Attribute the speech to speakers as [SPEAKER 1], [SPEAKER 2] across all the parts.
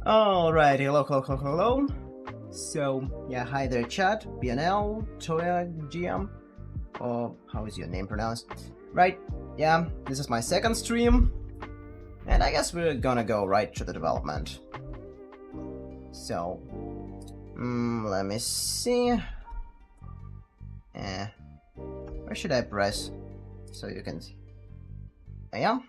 [SPEAKER 1] Alright, hello. So, yeah, hi there chat, BNL, Toya, GM, or how is your name pronounced? Right, yeah, this is my second stream, and I guess we're gonna go right to the development. So, let me see. Where should I press so you can see? Yeah.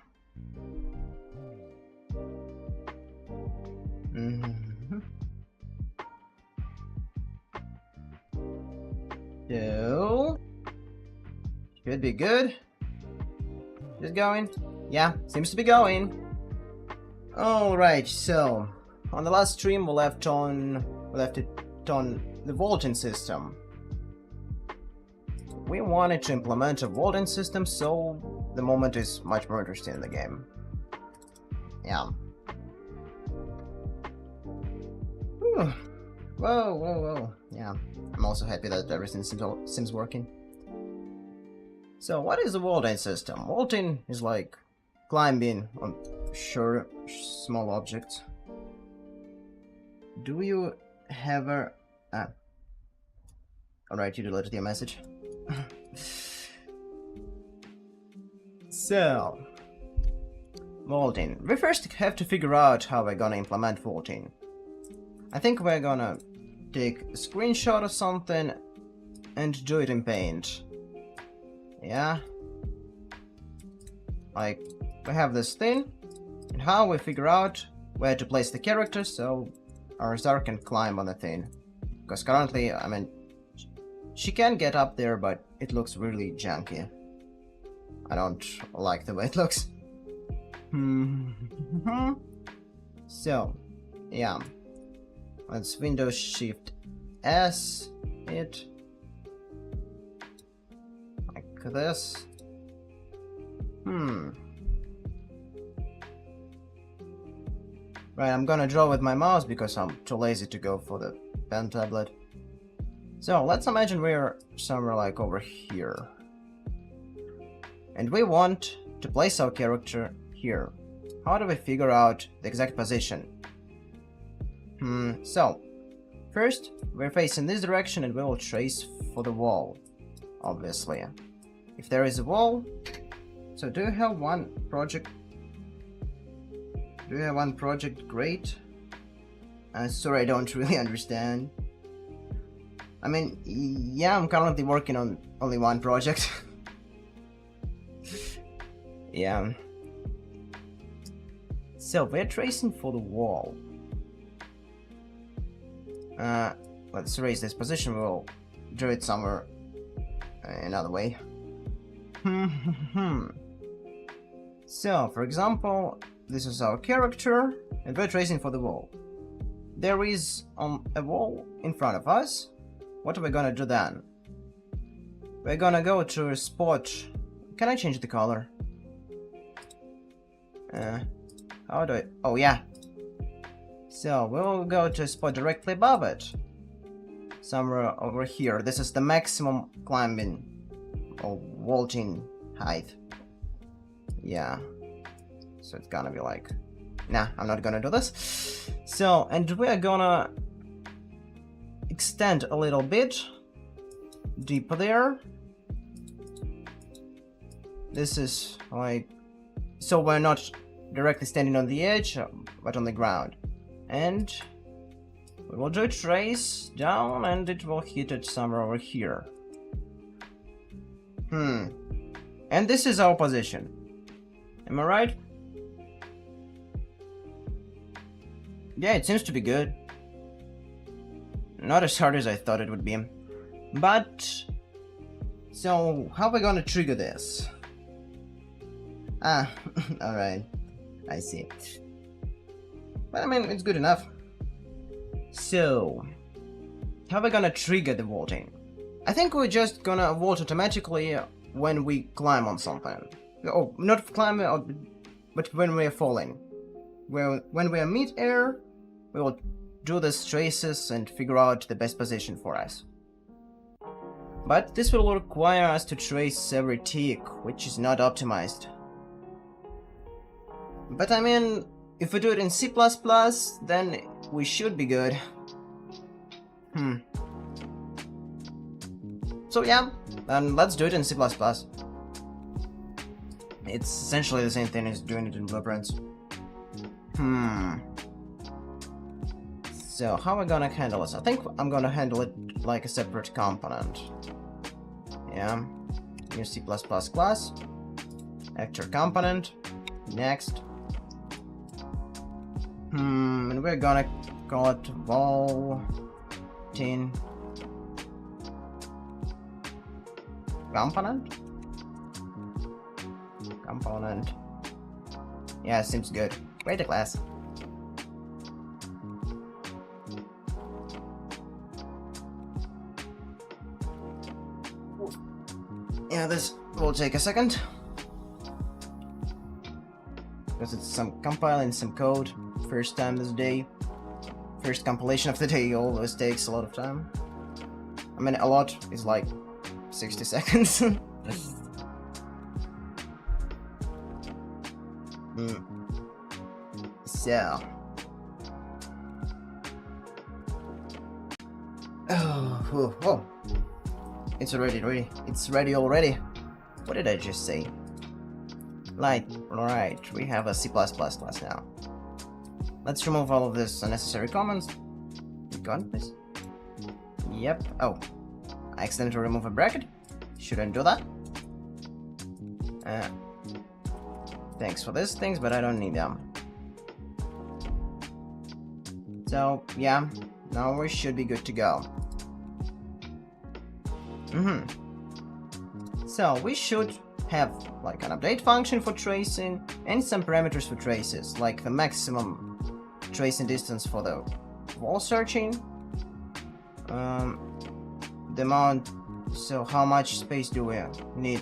[SPEAKER 1] So, should be good. Just going. Yeah, seems to be going. Alright, so on the last stream we left it on the vaulting system. We wanted to implement a vaulting system, so the moment is much more interesting in the game. Yeah. Whew. Whoa. Yeah, I'm also happy that everything seems working. So, what is a vaulting system? Vaulting is like climbing on short, small objects. Do you have a... Alright, you deleted your message. So, vaulting. We first have to figure out how we're gonna implement vaulting. I think we're gonna take a screenshot or something and do it in Paint. Yeah. Like, we have this thing, and how we figure out where to place the character so our Zar can climb on the thing. Because currently, I mean, she can get up there, but it looks really janky. I don't like the way it looks. So, yeah. Let's Windows Shift S it. Like this. Right, I'm gonna draw with my mouse because I'm too lazy to go for the pen tablet. So, let's imagine we're somewhere like over here. And we want to place our character here. How do we figure out the exact position? So, first, we're facing this direction and we will trace for the wall, obviously. If there is a wall, so do you have one project? Great. Sorry, I don't really understand. I mean, yeah, I'm currently working on only one project. Yeah. So, we're tracing for the wall. Let's erase this position, we'll draw it somewhere another way. So, for example, this is our character, and we're tracing for the wall. There is a wall in front of us. What are we gonna do then? We're gonna go to a spot. Can I change the color? How do I... Oh, yeah. So, we'll go to a spot directly above it. Somewhere over here. This is the maximum climbing or vaulting height. Yeah. So it's gonna be like... Nah, I'm not gonna do this. So, and we're gonna extend a little bit deeper there. This is like... So we're not directly standing on the edge, but on the ground. And we will do a trace down and it will hit it somewhere over here. And this is our position. Am I right? Yeah, it seems to be good. Not as hard as I thought it would be. But... So, how are we gonna trigger this? Alright. I see. But I mean, it's good enough. So, how are we gonna trigger the vaulting? I think we're just gonna vault automatically when we climb on something. Oh, not climbing, but when we're falling. When we're mid-air, we will do these traces and figure out the best position for us. But this will require us to trace every tick, which is not optimized. But I mean, If we do it in C++, then we should be good. So yeah, and let's do it in C++. It's essentially the same thing as doing it in blueprints. So how am I gonna handle this? I think I'm gonna handle it like a separate component. Yeah, new C++ class, actor component, next. And we're gonna call it vaulting component. Yeah, seems good. Create a class. Yeah, this will take a second because it's some compiling some code. First time this day. First compilation of the day always takes a lot of time. I mean, a lot is like 60 seconds. So. Oh. It's already ready. It's ready already. What did I just say? Right, we have a C++ class now. Let's remove all of this unnecessary comments. Be gone, please. Yep. Oh, I accidentally removed a bracket. Shouldn't do that. Thanks for these things, but I don't need them. So, yeah, now we should be good to go. So, we should have like an update function for tracing and some parameters for traces, like the maximum tracing distance for the wall searching, the amount, so how much space do we need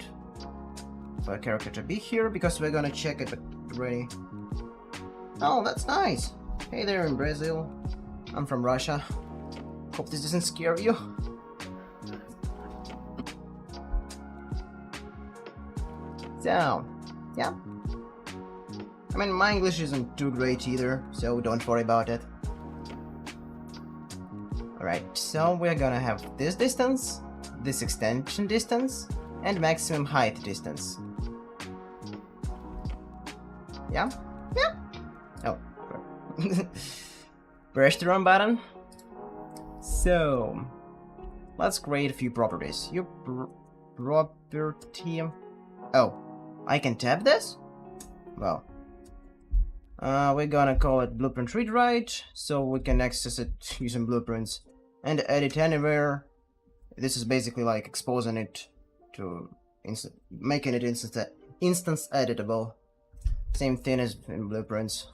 [SPEAKER 1] for a character to be here, because we're gonna check it already. Oh, that's nice. Hey there in Brazil. I'm from Russia. Hope this doesn't scare you. So, yeah. I mean, my English isn't too great either, so don't worry about it. Alright, so we're gonna have this distance, this extension distance, and maximum height distance. Yeah? Yeah! Oh. Press the wrong button. So, let's create a few properties. Your property... Oh, I can tab this? Well. We're gonna call it blueprint read write, so we can access it using blueprints and edit anywhere. This is basically like exposing it to making it instance editable. Same thing as in blueprints.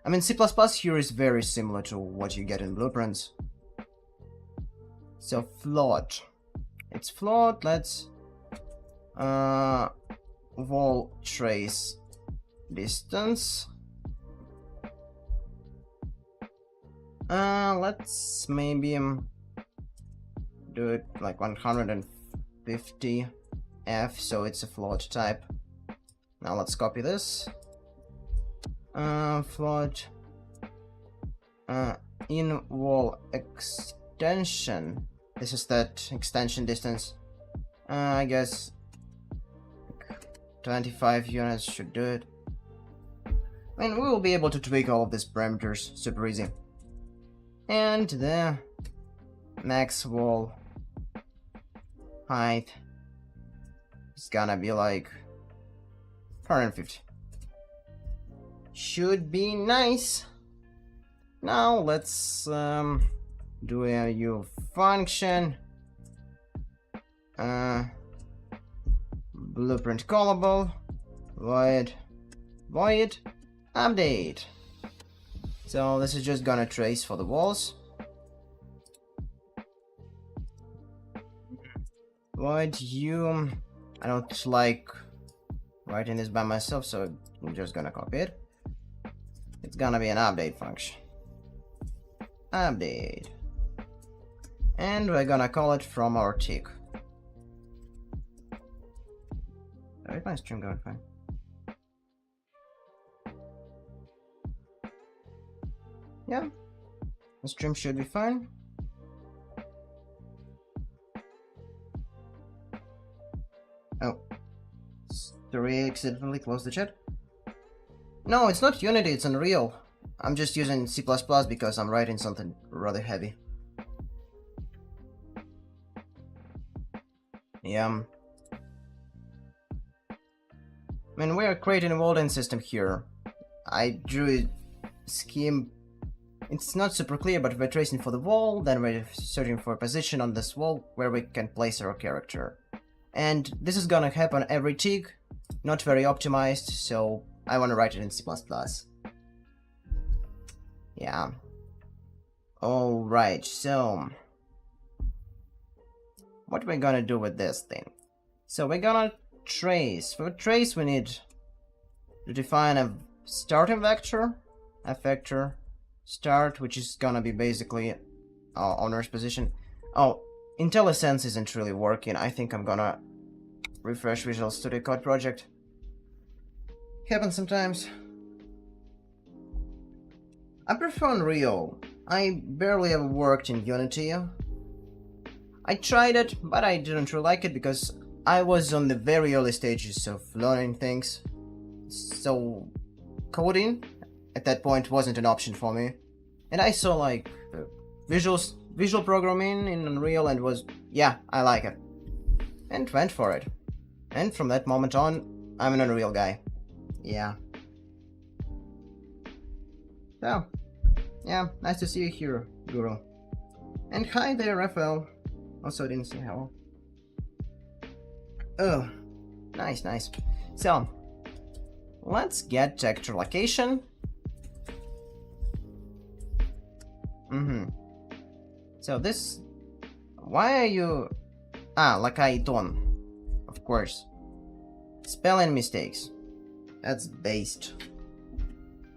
[SPEAKER 1] I mean, C++ here is very similar to what you get in blueprints. So float. It's float. Let's wall trace distance. Let's maybe do it like 150 F, so it's a float type. Now let's copy this. Float in wall extension. This is that extension distance. I guess 25 units should do it. I mean, we will be able to tweak all of these parameters super easy. And the max wall height is gonna be like 150. Should be nice. Now let's do a new function. Blueprint callable void update. So this is just gonna trace for the walls. Void you. I don't like writing this by myself, so I'm just gonna copy it. It's gonna be an update function. Update. And we're gonna call it from our tick. Is my stream going fine? Yeah, the stream should be fine. Oh, Story accidentally closed the chat. No, it's not Unity, it's Unreal. I'm just using C++ because I'm writing something rather heavy. Yeah. I mean, we are creating a wall-in system here. I drew a scheme. It's not super clear, but we're tracing for the wall, then we're searching for a position on this wall where we can place our character. And this is gonna happen every tick, not very optimized, so I wanna write it in C++. Yeah. Alright, so what we're gonna do with this thing? So we're gonna trace. For trace we need to define a starting vector, a vector start, which is gonna be basically our owner's position. Oh, IntelliSense isn't really working. I think I'm gonna refresh Visual Studio Code project. Happens sometimes. I prefer Unreal. I barely ever worked in Unity. I tried it, but I didn't really like it because I was on the very early stages of learning things. So coding at that point wasn't an option for me. And I saw like visual programming in Unreal and was, yeah, I like it. And went for it. And from that moment on, I'm an Unreal guy. Yeah. So, yeah, nice to see you here, Guru. And hi there, Raphael. Also didn't say hello. Oh, nice, nice. So, let's get texture location. So this... Why are you... Ah, like I don't. Of course. Spelling mistakes. That's based.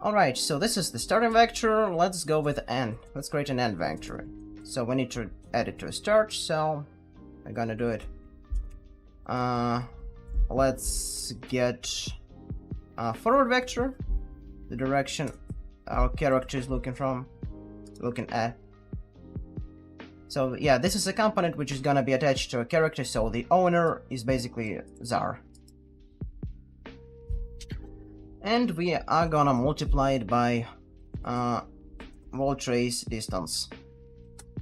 [SPEAKER 1] Alright, so this is the starting vector. Let's go with n. Let's create an end vector. So we need to add it to a start, so I'm gonna do it. Let's get a forward vector, the direction our character is looking at. So yeah, this is a component which is gonna be attached to a character, so the owner is basically Zar. And we are gonna multiply it by wall trace distance.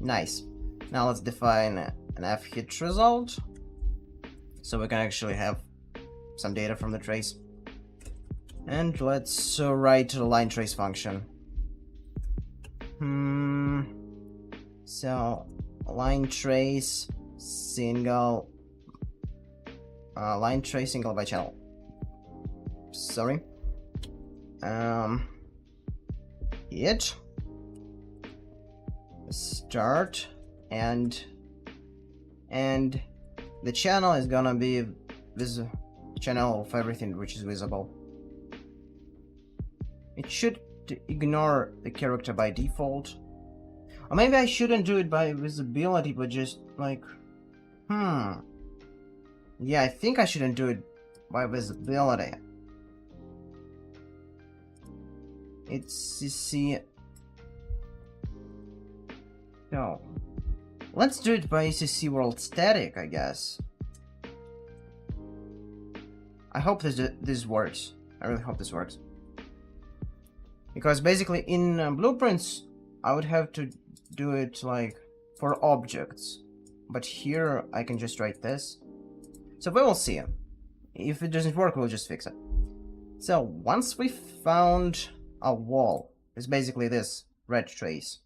[SPEAKER 1] Nice. Now let's define an f-hit result, so we can actually have some data from the trace. And let's write a line trace function. So line trace single by channel. Sorry. It start and the channel is gonna be this channel of everything which is visible. It should ignore the character by default. Or maybe I shouldn't do it by visibility, but just like, yeah, I think I shouldn't do it by visibility. It's, you see, no. Let's do it by ACC World Static, I guess. I hope this works. I really hope this works. Because basically in blueprints, I would have to do it like for objects. But here I can just write this. So we will see. If it doesn't work, we'll just fix it. So once we found a wall, it's basically this red trace.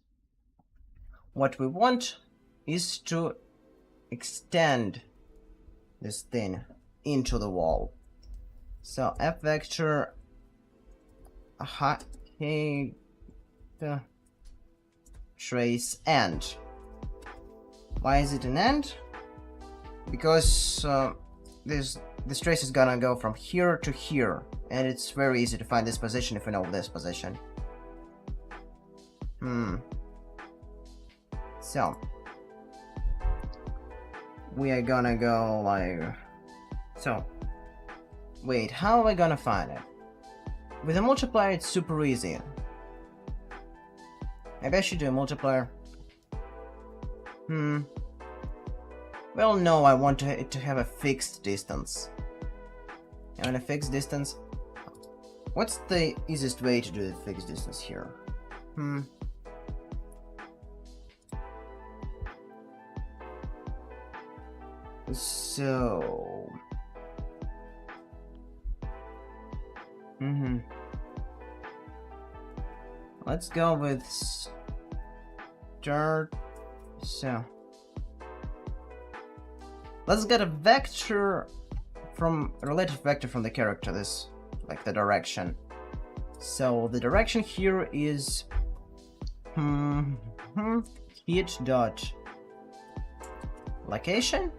[SPEAKER 1] What we want is to extend this thing into the wall. So f vector trace end. Why is it an end? Because this trace is gonna go from here to here, and it's very easy to find this position if we know this position. So we are gonna go like so. Wait, how am I gonna find it? With a multiplier, it's super easy. Maybe I should do a multiplier. Well, no, I want it to have a fixed distance. And a fixed distance. What's the easiest way to do the fixed distance here? So... Let's go with start. So let's get a vector from a relative vector from the character, this like the direction. So the direction here is hit dot location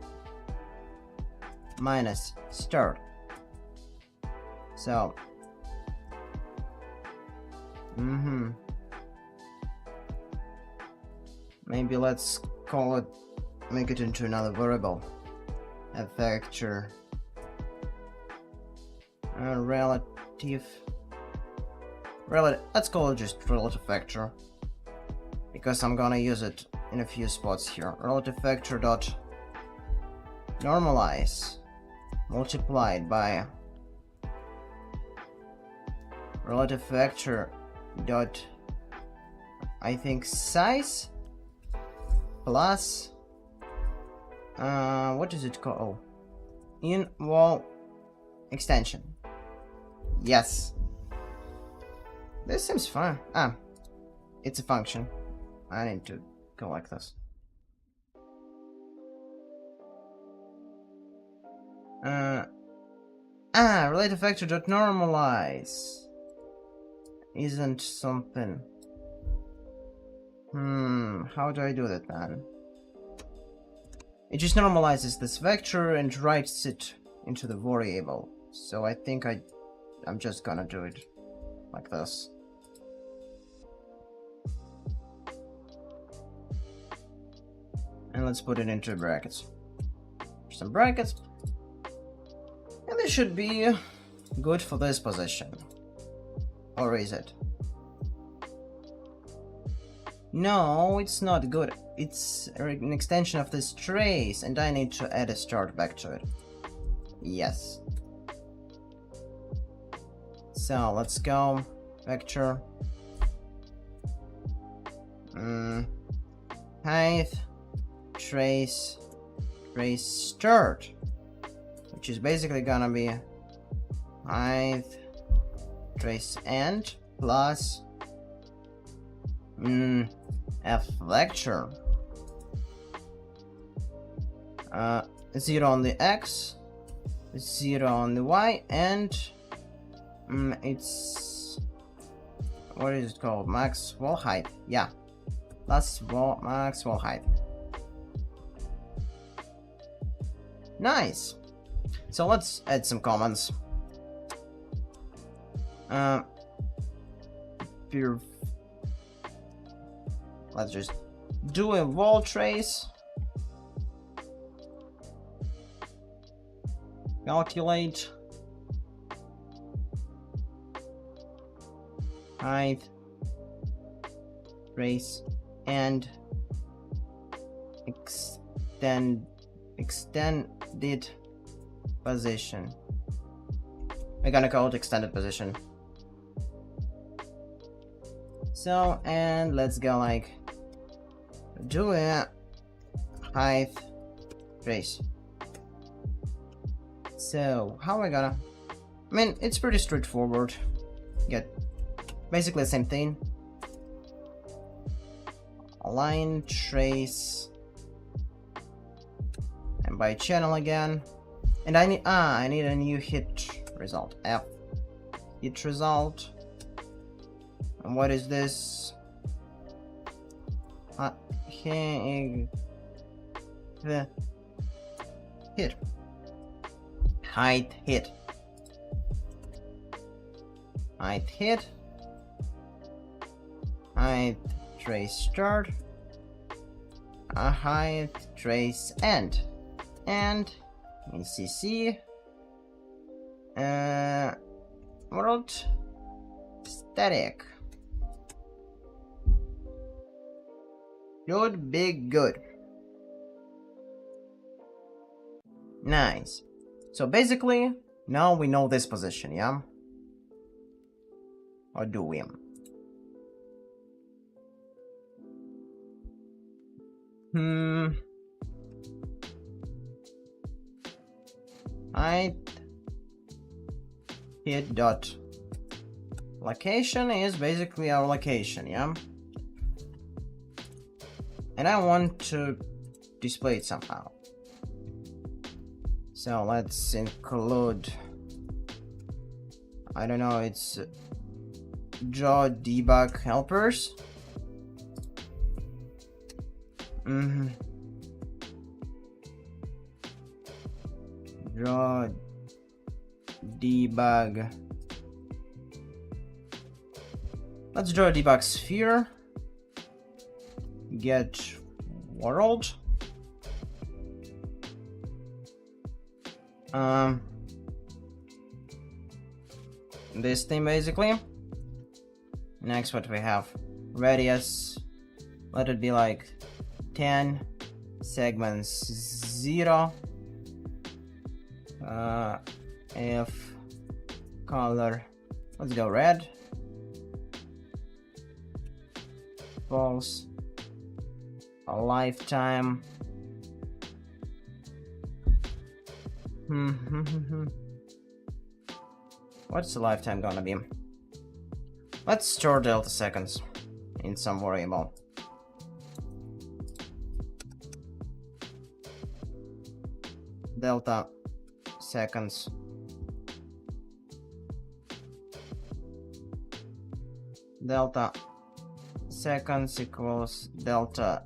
[SPEAKER 1] minus start. So maybe let's call it, make it into another variable, a vector, let's call it just relative vector, because I'm gonna use it in a few spots here. Relative vector dot normalize multiplied by relative vector dot, I think, size plus what is it called? In wall extension. Yes, this seems fine. It's a function. I need to go like this. Relative vector dot normalize isn't something. How do I do that, man? It just normalizes this vector and writes it into the variable. So I think I'm just gonna do it like this. And let's put it into brackets. Some brackets. And this should be good for this position. Or is it? No, it's not good. It's an extension of this trace, and I need to add a start back to it. Yes. So let's go. Vector. Height. Trace. Trace start. Which is basically gonna be height. Trace end plus f vector 0 on the x, 0 on the y, and it's, what is it called, max wall height. Yeah, that's max wall height. Nice. So let's add some comments. Let's just do a wall trace. Calculate height, trace, and extended position. We're gonna call it extended position. So, and let's go like do a height trace. So how am I gonna, I mean, it's pretty straightforward. Get basically the same thing. Align, trace, and by channel again. And I need a new hit result. F hit result. And what is this? The hit. Height hit. Height hit. Height trace start. Height trace end. And in CC world static. Should be good. Nice. So basically, now we know this position, yeah? Or do we? I hit dot location is basically our location, yeah? And I want to display it somehow. So let's include, I don't know, it's draw debug helpers. Draw debug. Let's draw a debug sphere. Get world. This thing basically. Next, what we have? Radius. Let it be like 10 segments 0. If color, let's go red. False. A lifetime. What's the lifetime gonna be? Let's store delta seconds in some variable. Delta seconds. Delta seconds equals delta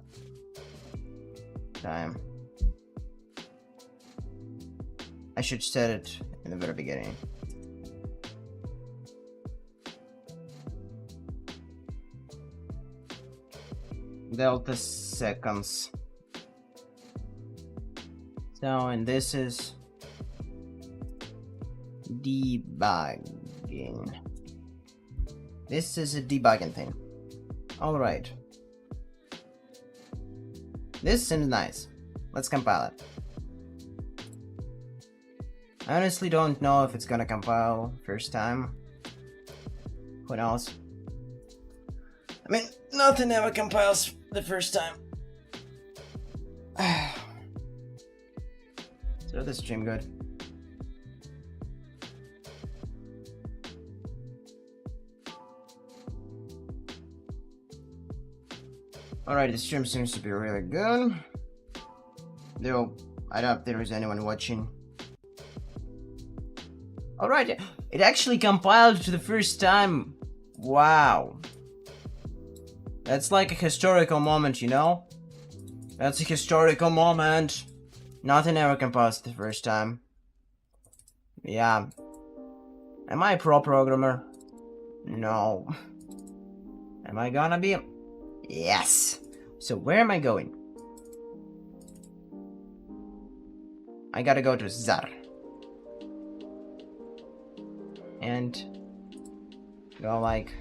[SPEAKER 1] time. I should set it in the very beginning. Delta seconds. So, and this is debugging. This is a debugging thing. Alright. This seems nice. Let's compile it. I honestly don't know if it's gonna compile first time. Who knows? I mean, nothing ever compiles the first time. So the stream good. Alright, the stream seems to be really good. Though, I doubt there is anyone watching. Alright, it actually compiled to the first time. Wow. That's like a historical moment, you know? That's a historical moment. Nothing ever compiles the first time. Yeah. Am I a pro programmer? No. Am I gonna be? Yes. So where am I going? I gotta go to Zar. And go like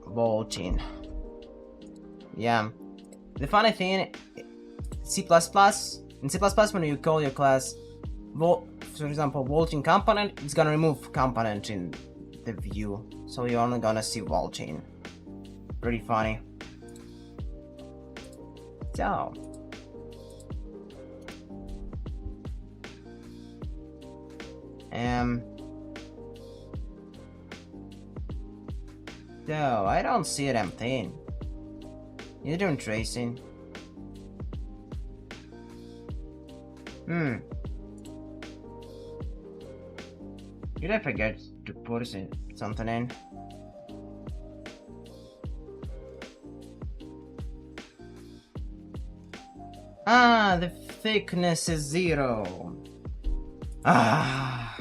[SPEAKER 1] vaulting. Yeah. The funny thing, C++, in C++ when you call your class, for example, vaulting component, it's gonna remove component in the view, so you're only gonna see vaulting. Pretty funny. So. So, I don't see a damn thing. You're doing tracing. Did I forget to put something in? Ah, the thickness is 0. Ah.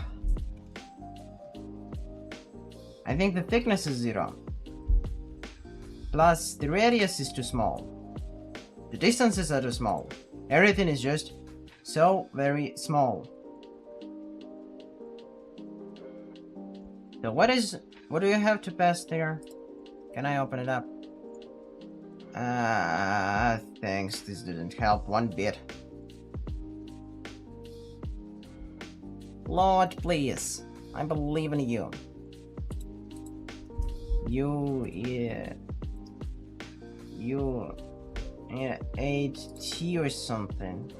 [SPEAKER 1] I think the thickness is 0. Plus, the radius is too small. The distances are too small. Everything is just so very small. So what do you have to pass there? Can I open it up? Thanks. This didn't help one bit. Lord, please. I believe in you. You 8T or something.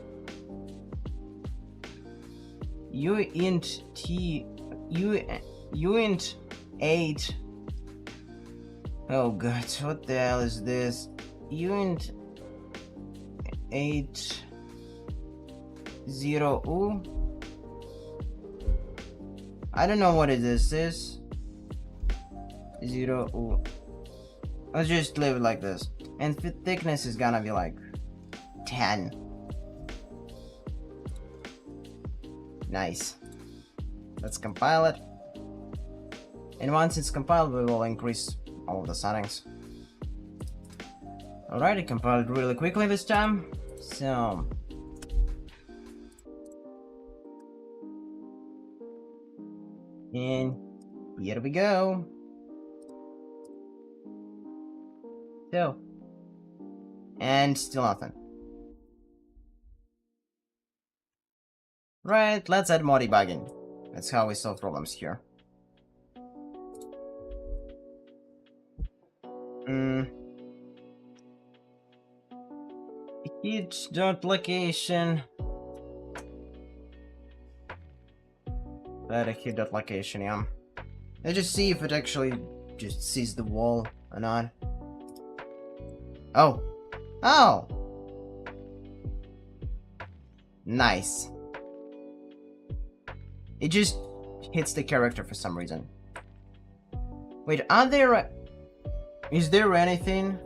[SPEAKER 1] You int T. You int 8. Oh god, what the hell is this? You int 8 0 U. I don't know what this is. 0 U. Let's just leave it like this. And thickness is gonna be like 10. Nice. Let's compile it. And once it's compiled, we will increase all of the settings. Alright, it compiled really quickly this time. So and here we go. So, and still nothing. Right, let's add more debugging. That's how we solve problems here. Hit dot location. That a hit dot location, yeah. Let's just see if it actually just sees the wall or not. Oh. Oh! Nice. It just hits the character for some reason. Wait, are there... Is there anything...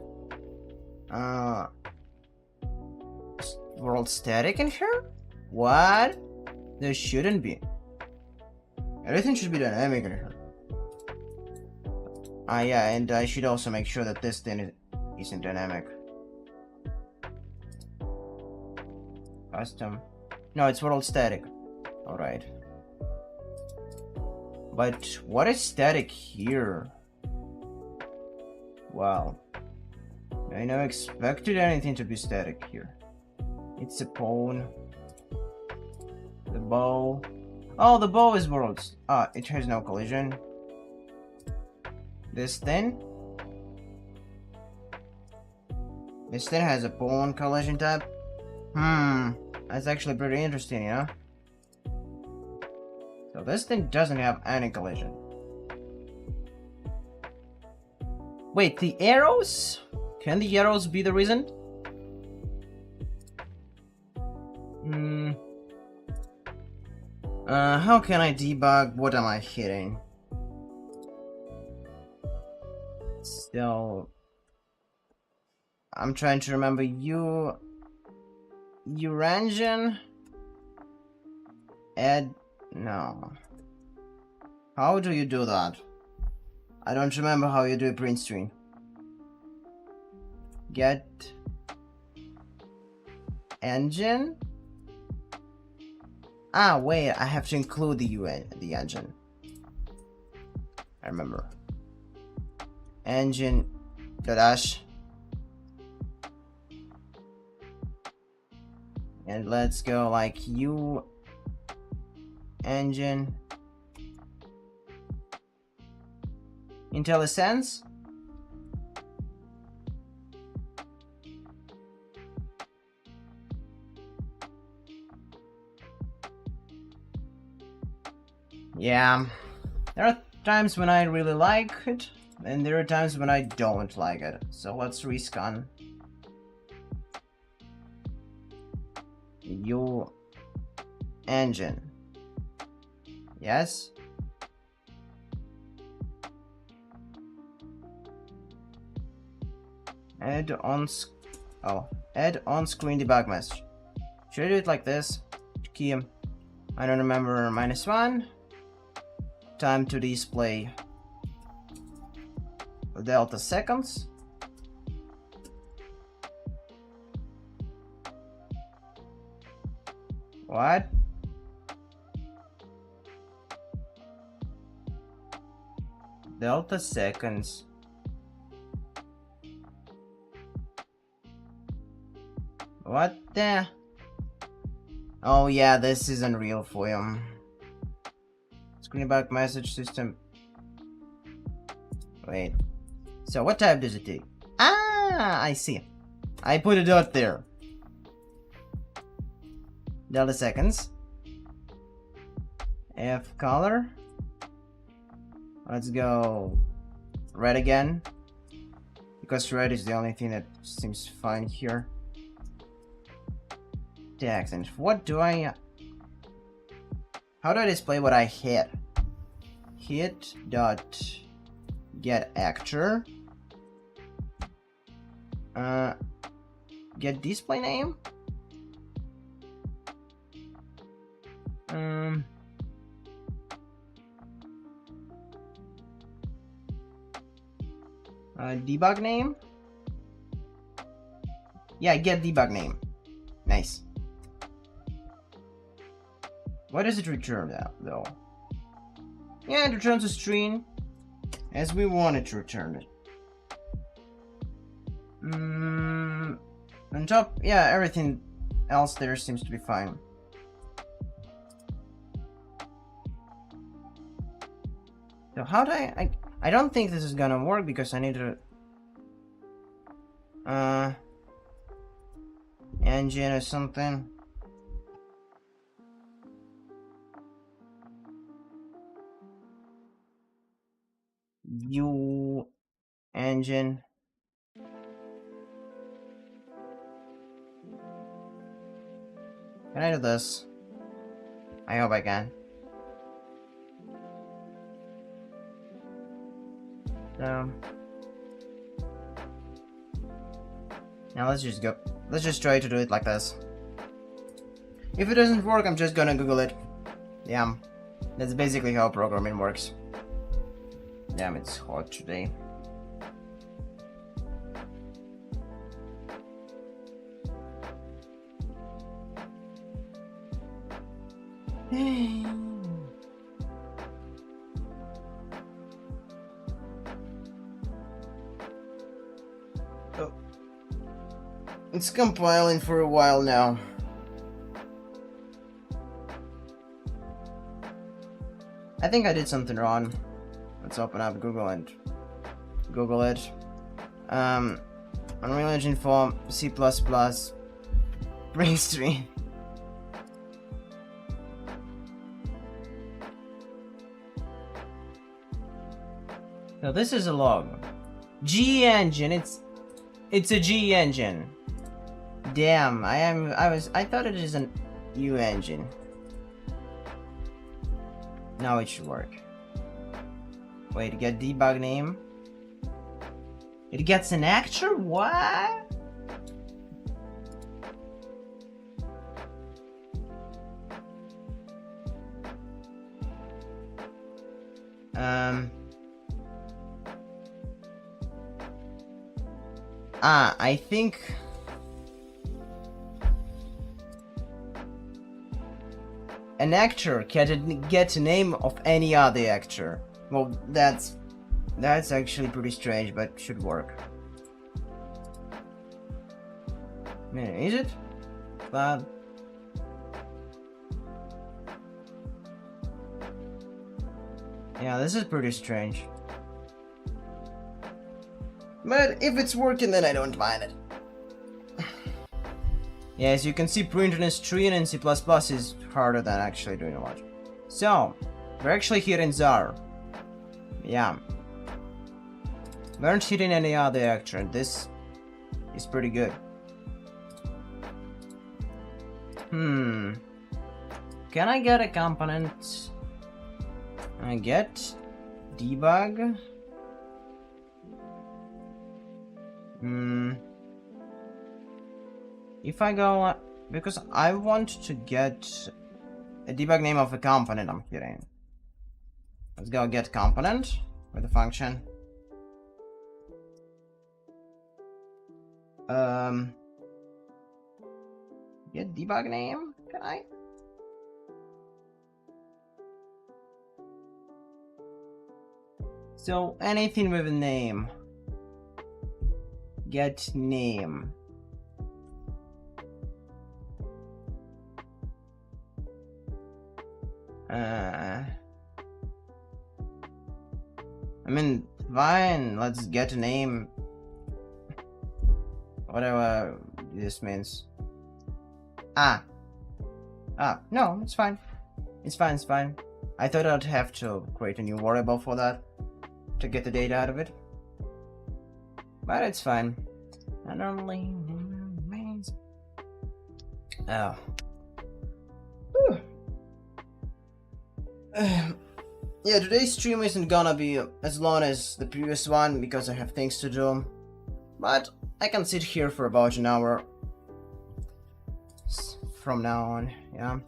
[SPEAKER 1] world static in here? What? There shouldn't be. Everything should be dynamic in here. Yeah, and I should also make sure that this thing isn't dynamic. Custom. No, it's world static. Alright. But what is static here? Wow. I never expected anything to be static here. It's a pawn. The bow. Oh, the bow is worlds. It has no collision. This thing. This thing has a pawn collision type. That's actually pretty interesting, you know? So this thing doesn't have any collision. Wait, the arrows? Can the arrows be the reason? How can I debug? What am I hitting? Still... I'm trying to remember your engine. Add... No. How do you do that? I don't remember how you do a print screen. Get engine. Wait, I have to include the engine. I remember. Engine dash. And let's go like you engine IntelliSense. Yeah, there are times when I really like it, and there are times when I don't like it. So let's rescan. Your engine. Yes. Add on screen debug message. Should I do it like this? Key, I don't remember, -1. Time to display delta seconds. What? Delta seconds. What the? Oh yeah, this is unreal for you. Screen back message system. Wait. So what type does it take? Ah, I see. I put a dot there. Delta seconds. F color. Let's go red again. Because red is the only thing that seems fine here. Text. And what do I... How do I display what I hit? Hit dot get actor. Get display name. Debug name. Yeah, get debug name. Nice. What does it return now, though? Yeah, it returns a string as we want it to return it. On top, yeah, everything else there seems to be fine. So how do I don't think this is gonna work because I need to engine or something. View engine. Can I do this? I hope I can. So now let's just go. Let's just try to do it like this. If it doesn't work, I'm just gonna Google it. Yeah, that's basically how programming works. Damn, it's hot today. Oh. It's compiling for a while now. I think I did something wrong. Let's open up Google and Google it. Unreal Engine 4 C++ Brainstream. So this is a log. G engine. It's a G engine. Damn. I thought it is an U engine. Now it should work. Wait, get debug name. It gets an actor? What? I think an actor can get a name of any other actor. Well, that's actually pretty strange, but should work. Is it? But yeah, this is pretty strange. But if it's working, then I don't mind it. Yeah, as you can see, printing a string in C++ is harder than actually doing a lot. So, we're actually hitting Zar. Yeah. We aren't hitting any other actor, and this is pretty good. Can I get a component? I get debug. If I go, because I want to get a debug name of a component I'm hitting. Let's go get component with a function. Get debug name, can I? So anything with a name. Get name. I mean, fine, let's get a name. Whatever this means. No, it's fine. It's fine. I thought I'd have to create a new variable for that to get the data out of it. But it's fine. And only remains. Oh. Yeah, today's stream isn't gonna be as long as the previous one because I have things to do. But I can sit here for about an hour from now on, yeah.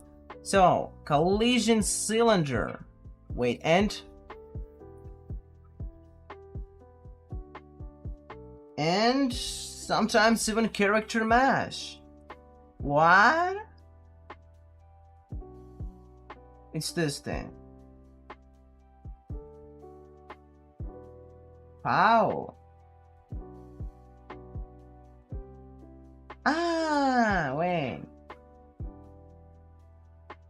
[SPEAKER 1] So, collision cylinder. Wait, and sometimes even character mesh. What? It's this thing. How? Wait.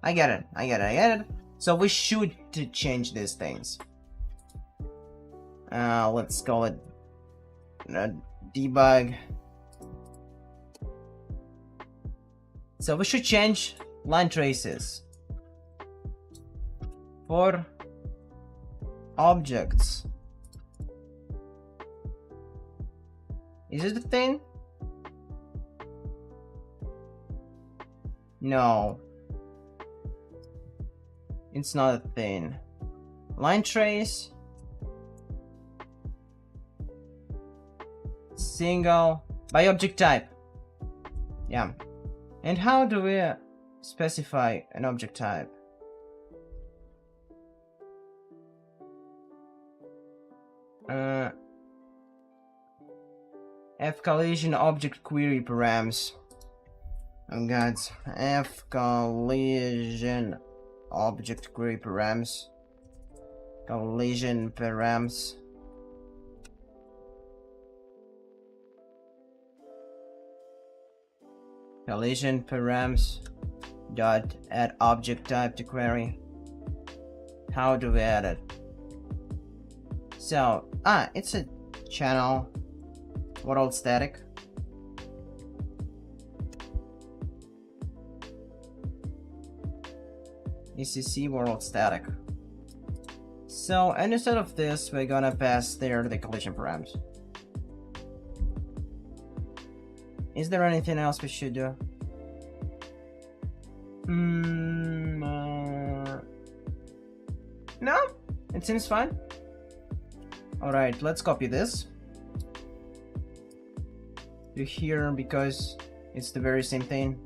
[SPEAKER 1] I get it. So we should change these things. Let's call it debug. So we should change line traces for objects. Is it the thing? No. It's not a thing. Line trace. Single. By object type. Yeah. And how do we specify an object type? F collision object query params. Oh god. F collision object query params. Collision params. Collision params dot add object type to query. How do we add it? So it's a channel world static. ECC world static. So, and instead of this, we're gonna pass there the collision params. Is there anything else we should do? No, it seems fine. Alright, let's copy this to here because it's the very same thing.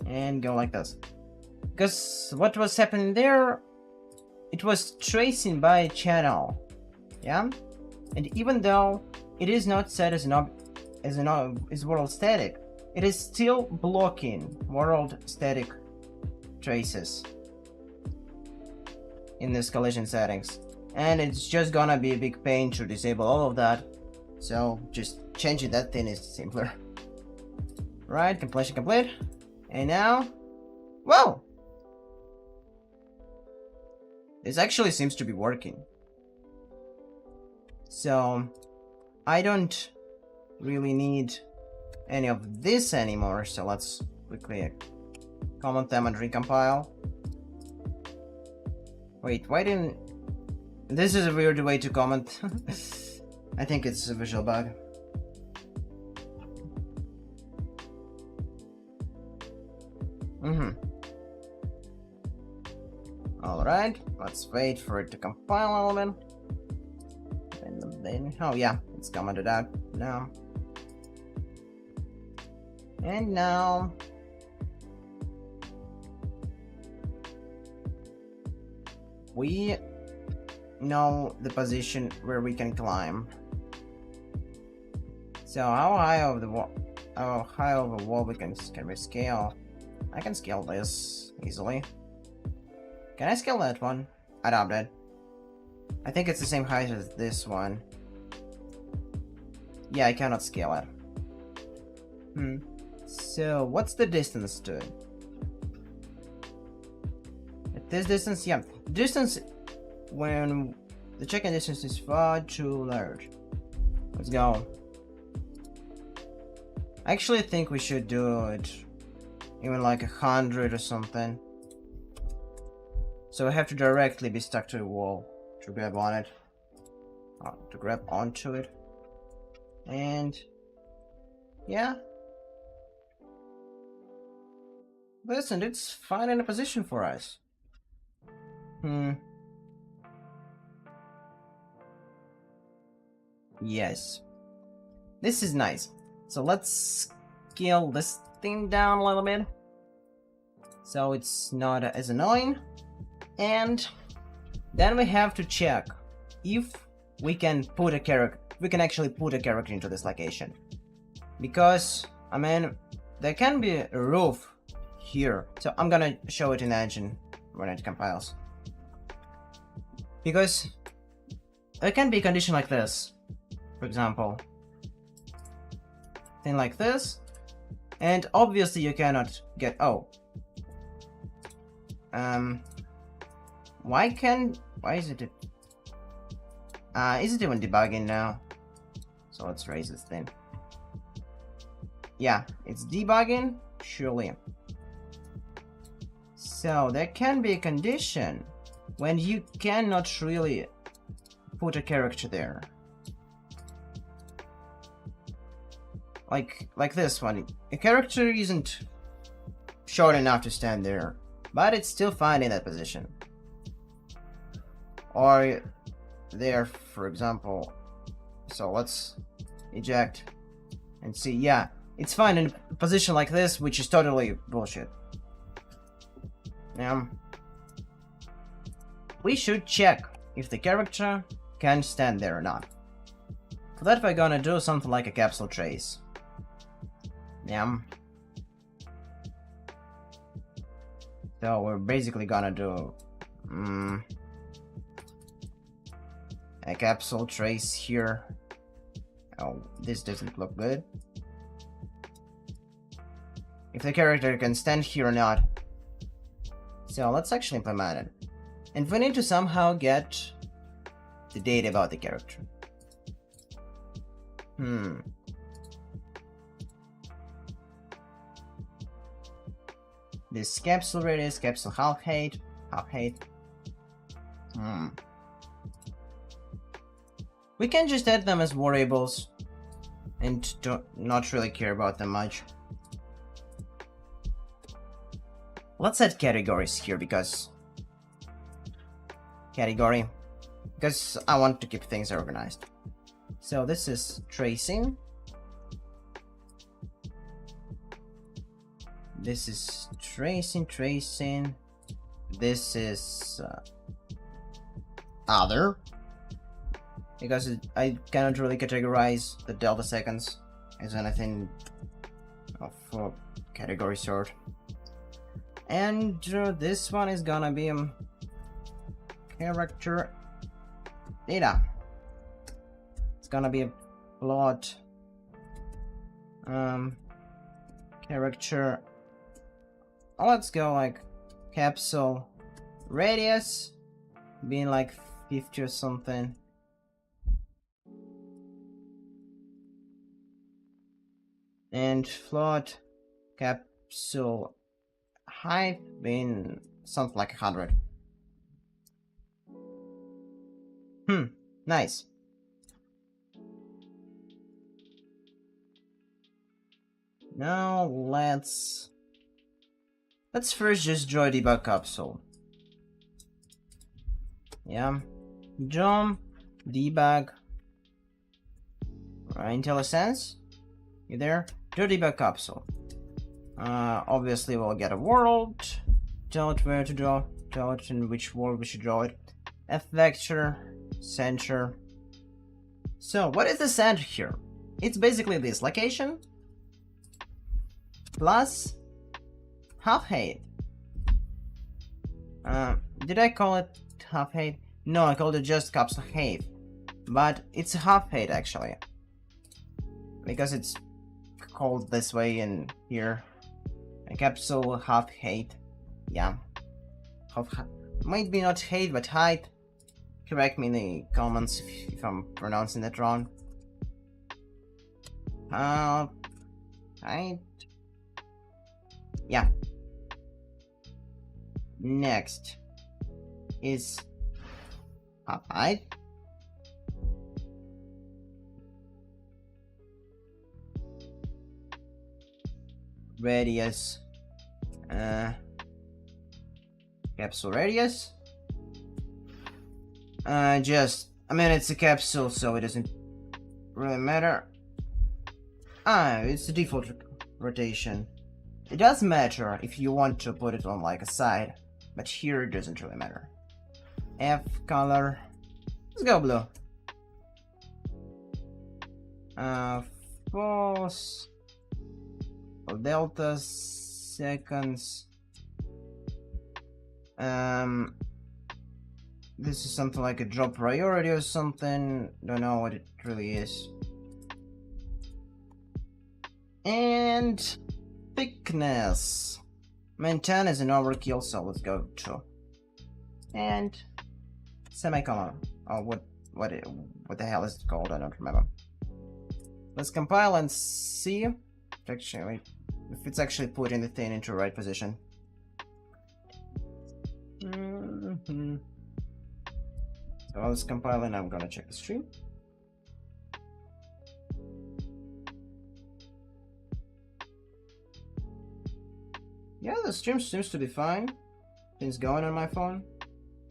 [SPEAKER 1] And go like this. Because what was happening there, it was tracing by channel. Yeah? And even though it is not set as as world static, it is still blocking world static traces in this collision settings. And it's just gonna be a big pain to disable all of that. So just changing that thing is simpler. Right, completion complete. And now, whoa! This actually seems to be working. So I don't really need any of this anymore. So let's quickly comment them and recompile. Wait, why didn't... This is a weird way to comment. I think it's a visual bug. Alright, let's wait for it to compile a little bit. Then, oh yeah, it's commented out now. And now... we know the position where we can climb. So how high of the wall? How high of a wall can we scale? I can scale this easily. Can I scale that one? I doubt it. I think it's the same height as this one. Yeah, I cannot scale it. So what's the distance to it? this distance, yeah. Distance when the check-in distance is far too large. Let's go. I actually think we should do it even like 100 or something. So I have to directly be stuck to the wall to grab on it. To grab onto it. And yeah. Listen, it's finding a position for us. Yes. This is nice. So let's scale this thing down a little bit, so it's not as annoying. And then we have to check if we can put a character. We can actually put a character into this location, because I mean there can be a roof here. So I'm gonna show it in the engine when it compiles, because there can be a condition like this, for example, thing like this, and obviously you cannot get. Why is it even debugging now? So let's raise this thing. Yeah, it's debugging, surely. So there can be a condition when you cannot really put a character there. Like this one. A character isn't short enough to stand there, but it's still fine in that position. Or there, for example. So let's eject and see. Yeah, it's fine in a position like this, which is totally bullshit. We should check if the character can stand there or not. For that, we're gonna do something like a capsule trace. So we're basically gonna do a capsule trace here. Oh, this doesn't look good. If the character can stand here or not. So let's actually implement it. And we need to somehow get the data about the character. This capsule radius, capsule half height. We can just add them as variables and not really care about them much. Let's add categories here because I want to keep things organized. So this is tracing. This is tracing. This is other, because I cannot really categorize the delta seconds as anything of category sort. And this one is gonna be character data. It's gonna be a plot character. Let's go like capsule radius being like 50 or something. And float capsule height being something like 100. Nice. Now let's first just draw a debug capsule. Yeah, draw debug. IntelliSense, you there? Draw debug capsule. Obviously we'll get a world. Tell it where to draw. Tell it in which world we should draw it. F vector, center. So what is the center here? It's basically this location plus half height. Did I call it half height? No, I called it just capsule height, but it's half height actually, because it's called this way in here. A capsule half height, yeah, Might be not height, but height. Correct me in the comments if I'm pronouncing that wrong. Height. Yeah. Next is height. Radius. Capsule radius. I mean, it's a capsule, so it doesn't really matter. It's the default rotation. It does matter if you want to put it on like a side, but here it doesn't really matter. F color. Let's go blue. Force. Delta seconds. This is something like a drop priority or something. Don't know what it really is. And thickness. Man, 10 is an overkill, so let's go 2. And semicolon. Oh, what the hell is it called? I don't remember. Let's compile and see if it's actually putting the thing into the right position. So let's compile and I'm gonna check the stream. Yeah, the stream seems to be fine. Things going on my phone.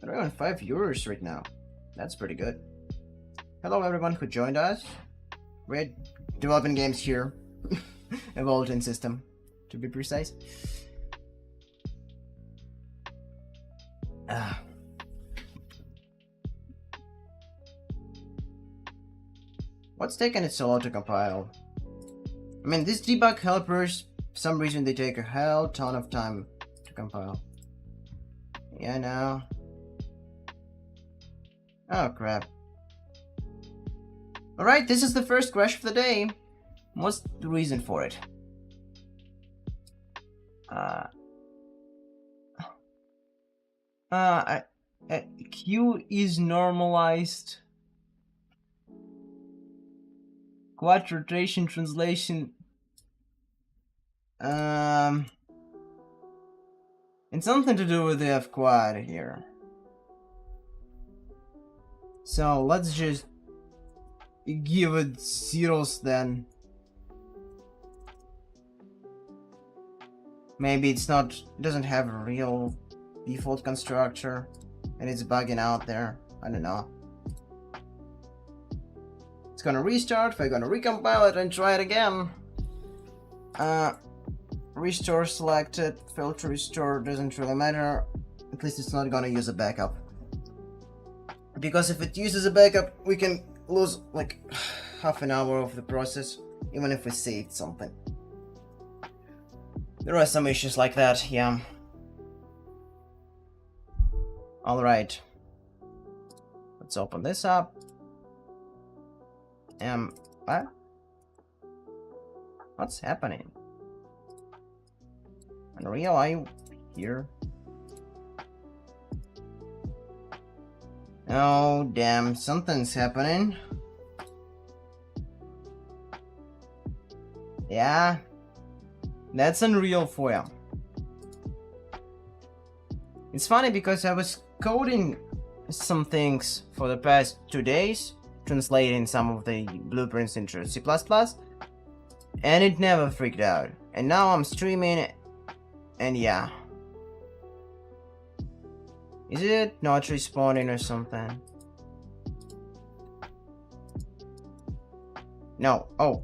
[SPEAKER 1] There are 5 viewers right now. That's pretty good. Hello everyone who joined us. We're developing games here. Evolving system, to be precise. What's taking it so long to compile? I mean, these debug helpers, for some reason they take a hell ton of time to compile. Yeah, now. Oh crap. Alright, this is the first crash of the day. What's the reason for it? Q is normalized. Quad rotation translation. It's something to do with the F quad here. So let's just give it zeros then. Maybe it doesn't have a real default constructor and it's bugging out there. I don't know. It's gonna restart. We're gonna recompile it and try it again. Restore selected. Filter restore doesn't really matter. At least it's not gonna use a backup. Because if it uses a backup, we can lose like half an hour of the process, even if we saved something. There are some issues like that, yeah. Alright. Let's open this up. What? What's happening? Unreal, are you here? Oh, damn, something's happening. Yeah. That's Unreal for you. It's funny because I was coding some things for the past 2 days, translating some of the blueprints into C++, and it never freaked out. And now I'm streaming, and yeah. Is it not respawning or something? No. Oh.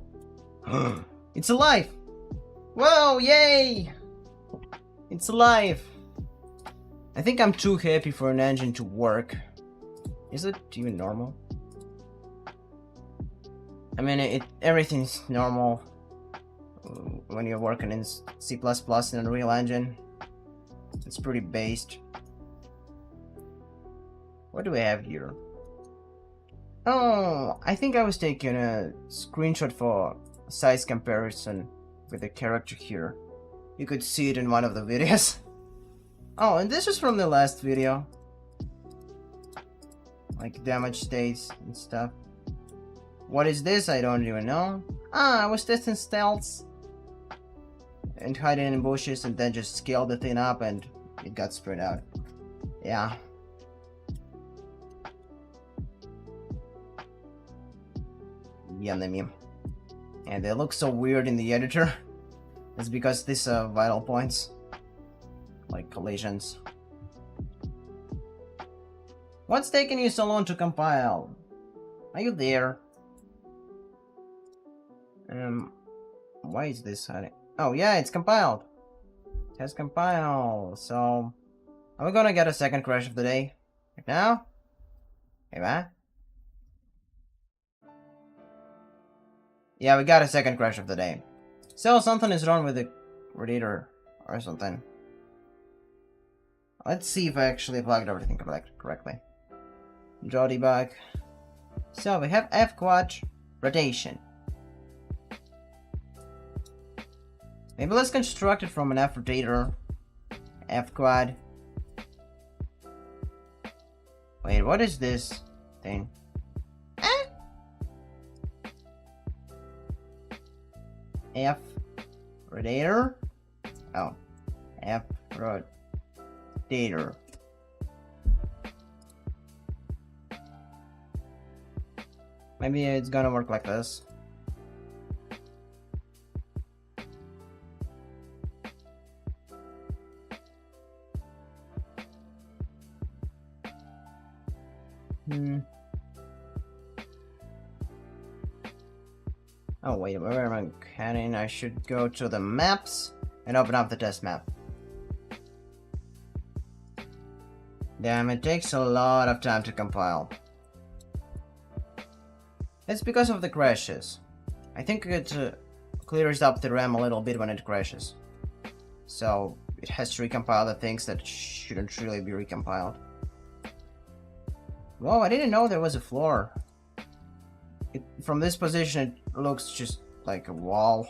[SPEAKER 1] It's alive! Whoa, yay! It's alive! I think I'm too happy for an engine to work. Is it even normal? I mean, everything's normal when you're working in C++ in Unreal Engine. It's pretty based. What do we have here? Oh, I think I was taking a screenshot for size comparison with the character here. You could see it in one of the videos. Oh, and this is from the last video. like damage states and stuff. What is this? I don't even know. Ah, I was testing stealths and hiding in bushes and then just scaled the thing up and it got spread out. Yeah. The enemy. And they look so weird in the editor. It's because these are vital points. Like collisions. What's taking you so long to compile? Are you there? Why is this hiding? Oh yeah, it's compiled. It has compiled. So, are we gonna get a second crash of the day? Right now? Hey man? Yeah, we got a second crash of the day. So something is wrong with the reader or something. Let's see if I actually plugged everything correctly. Draw debug. So we have F quad rotation. Maybe let's construct it from an F rotator. F quad. Wait, what is this thing? F rotator. Oh, F rotator. Maybe it's gonna work like this. Oh wait, where am I heading? I should go to the maps and open up the test map. Damn, it takes a lot of time to compile. It's because of the crashes. I think it clears up the RAM a little bit when it crashes. So it has to recompile the things that shouldn't really be recompiled. Whoa, I didn't know there was a floor. From this position, it looks just like a wall.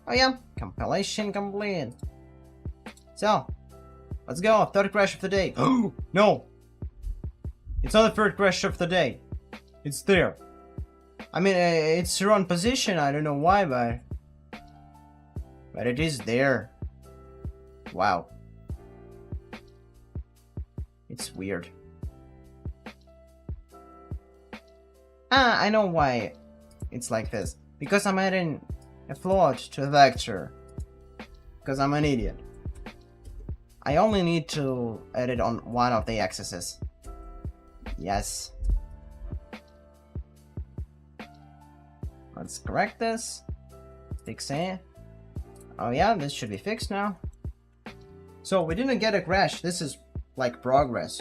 [SPEAKER 1] Oh yeah, compilation complete. So, let's go. Third crash of the day. Oh, no! It's not the third crash of the day. It's there. I mean, it's the wrong position. I don't know why, but it is there. Wow. It's weird. Ah, I know why it's like this. Because I'm adding a float to a vector. Because I'm an idiot. I only need to edit on one of the axes. Yes. Let's correct this. Fix it. Oh yeah, this should be fixed now. So we didn't get a crash. This is like progress.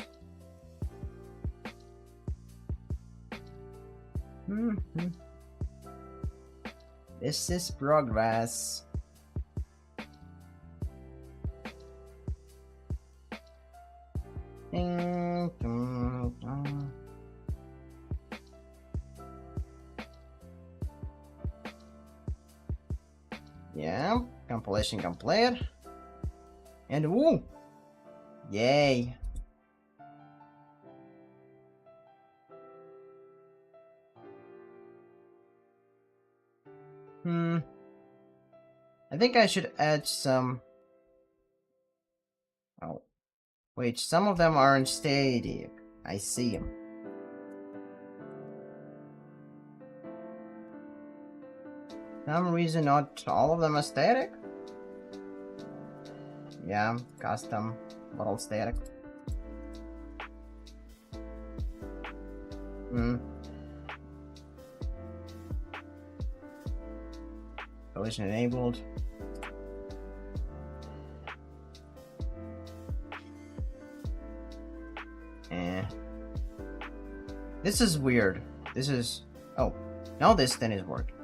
[SPEAKER 1] This is progress. Yeah, compilation complete. And woo! Yay! I think I should add some... Oh. Wait, some of them aren't static. I see them. Some reason not all of them are static? Yeah, custom, but all static. Collision enabled. This is weird. This is... Oh, now this thing is working.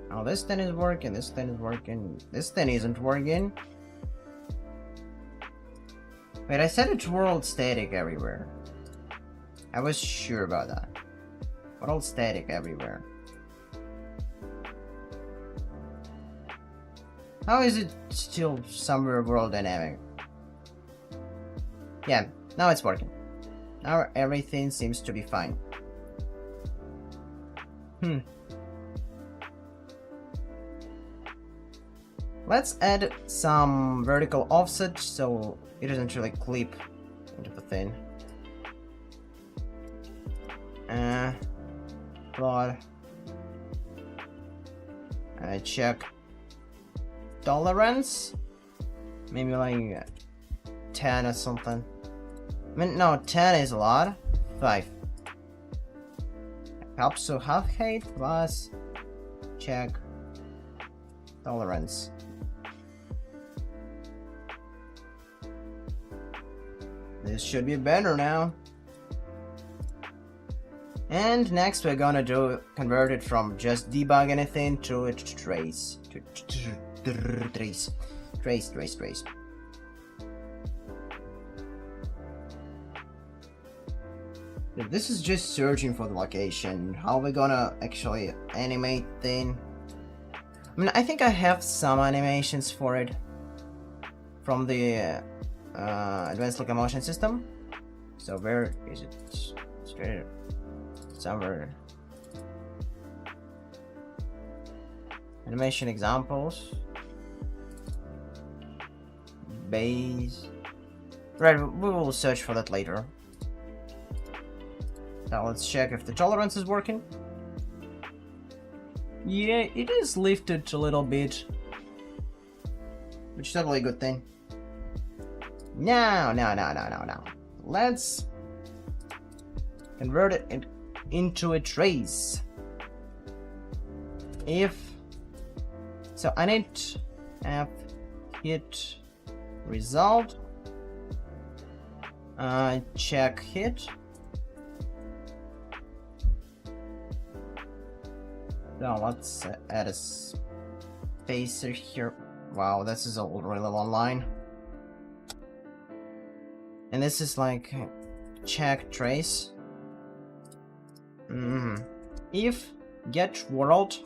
[SPEAKER 1] Now this thing is working, this thing is working, this thing isn't working. Wait, I said it's world static everywhere. I was sure about that. World static everywhere. How is it still somewhere world dynamic? Yeah, now it's working. Now everything seems to be fine. Let's add some vertical offset so it doesn't really clip into the thing. Plot. Check tolerance. Maybe like 10 or something. I mean, no, 10 is a lot. 5. Helps to have height plus check tolerance. This should be better now. And next we're gonna convert it from just debug anything to a trace. Trace. This is just searching for the location. How are we gonna actually animate thing? I mean, I think I have some animations for it from the advanced locomotion system. So where is it? Straight somewhere. Animation examples. Base. Right, we will search for that later. Now let's check if the tolerance is working. Yeah, it is lifted a little bit, which is totally a good thing. Now. Let's convert it into a trace. So I need to hit result. Check hit. Now let's add a spacer here. Wow, this is a really long line. And this is like check trace. If get world,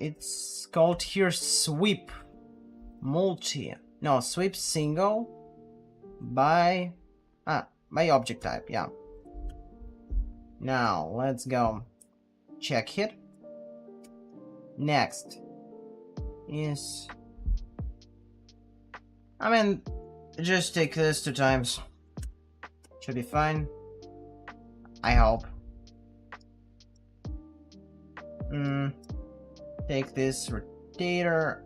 [SPEAKER 1] it's called here sweep sweep single by object type. Yeah. Now let's go check hit. Next is, I mean, just take this 2 times. Should be fine. I hope. Take this rotator.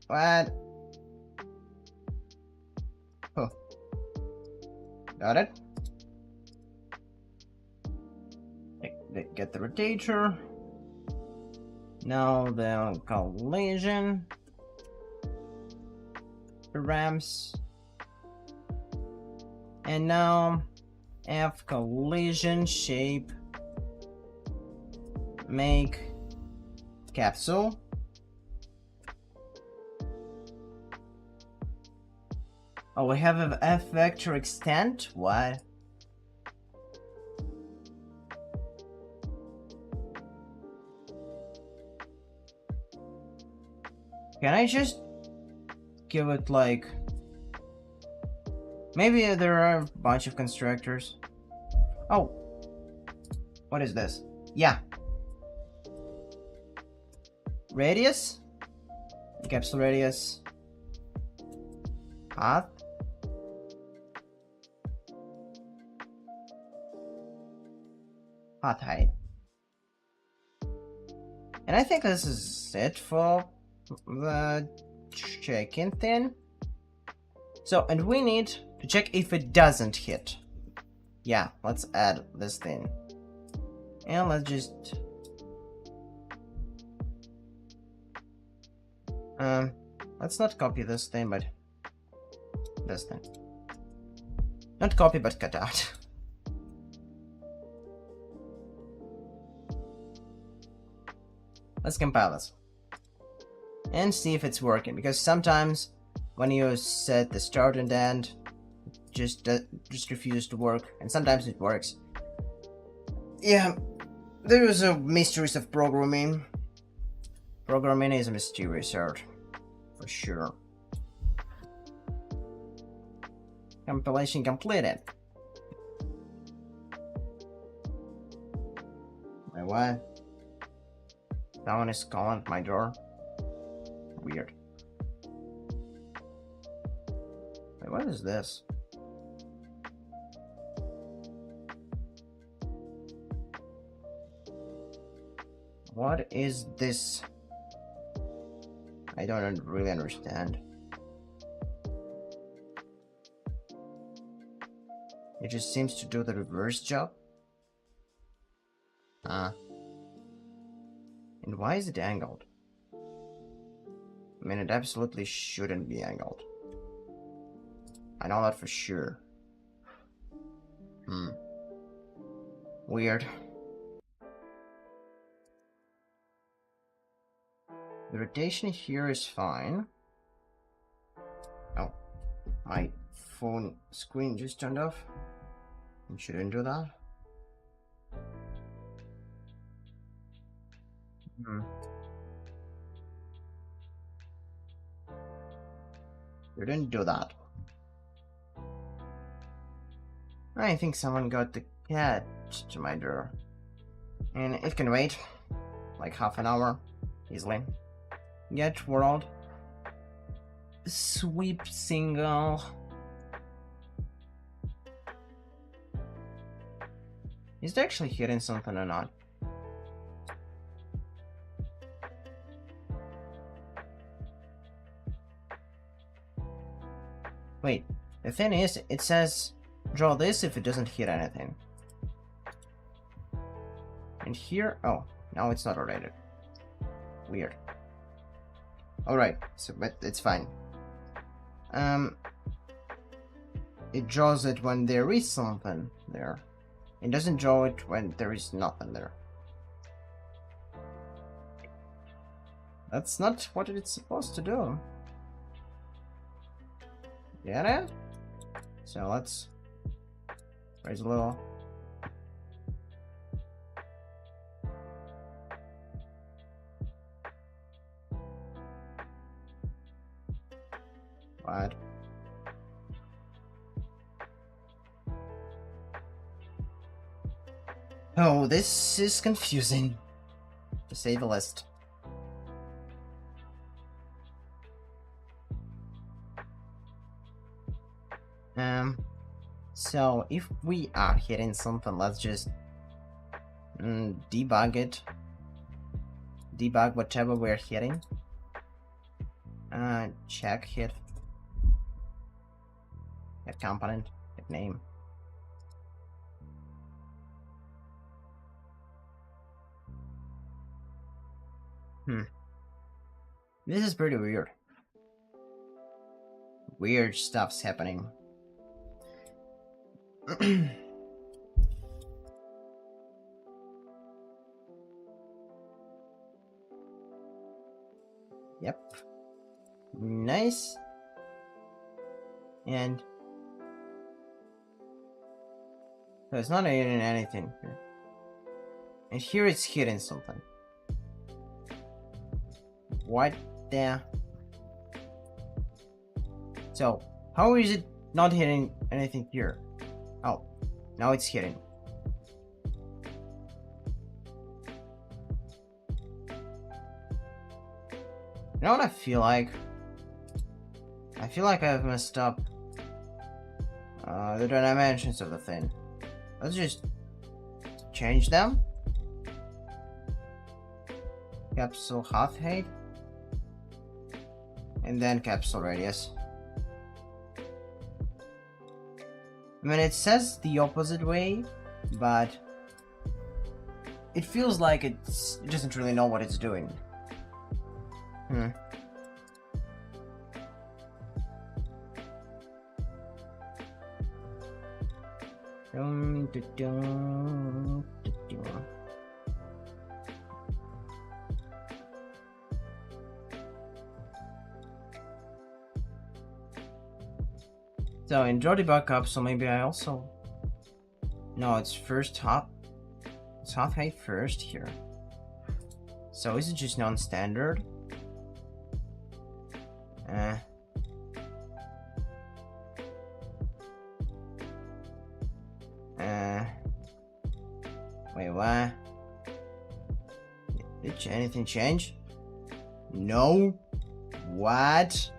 [SPEAKER 1] What? Oh. Got it. Get the rotator. Now the collision ramps. And now F collision shape make capsule. Oh, we have an F vector extent? What? Can I just give it like... Maybe there are a bunch of constructors. Oh. What is this? Yeah. Radius? Capsule radius. Path. Path height. And I think this is it for the check-in thing. So, and we need to check if it doesn't hit. Yeah, let's add this thing. And let's just... let's not copy this thing, but... this thing. Not copy, but cut out. Let's compile this. And see if it's working, because sometimes when you set the start and end, just refuses to work, and sometimes it works. Yeah, there is a mysteries of programming. Programming is a mysterious art, for sure. Compilation completed. Wait, what? Someone is calling at my door. Weird. Wait, what is this? What is this? I don't really understand. It just seems to do the reverse job. And why is it angled? I mean, it absolutely shouldn't be angled. I know that for sure. Weird. The rotation here is fine. Oh, my phone screen just turned off. It shouldn't do that. You didn't do that. I think someone got the cat to my door. And it can wait. Like half an hour. Easily. Get world. Sweep single. Is it actually hitting something or not? Wait, the thing is, it says draw this if it doesn't hit anything. And here, oh, now it's not rated. Weird. Alright, so but it's fine. It draws it when there is something there. It doesn't draw it when there is nothing there. That's not what it's supposed to do. Get it? So let's raise a little. What? Oh, this is confusing, to say the least. So if we are hitting something, let's just debug it. Debug whatever we're hitting. Check hit. Hit component, hit name. This is pretty weird. Weird stuff's happening. Yep. Nice. And so it's not hitting anything here. And here it's hitting something. What the? So, how is it not hitting anything here? Oh, now it's hitting. You know what I feel like? I feel like I've messed up the dimensions of the thing. Let's just change them. Capsule half height. And then capsule radius. I mean, it says the opposite way, but it feels like it doesn't really know what it's doing. So in draw debug capsule, maybe I also. No, it's first half. It's half height first here. So is it just non-standard? Uh, Wait, what? Did anything change? No. What?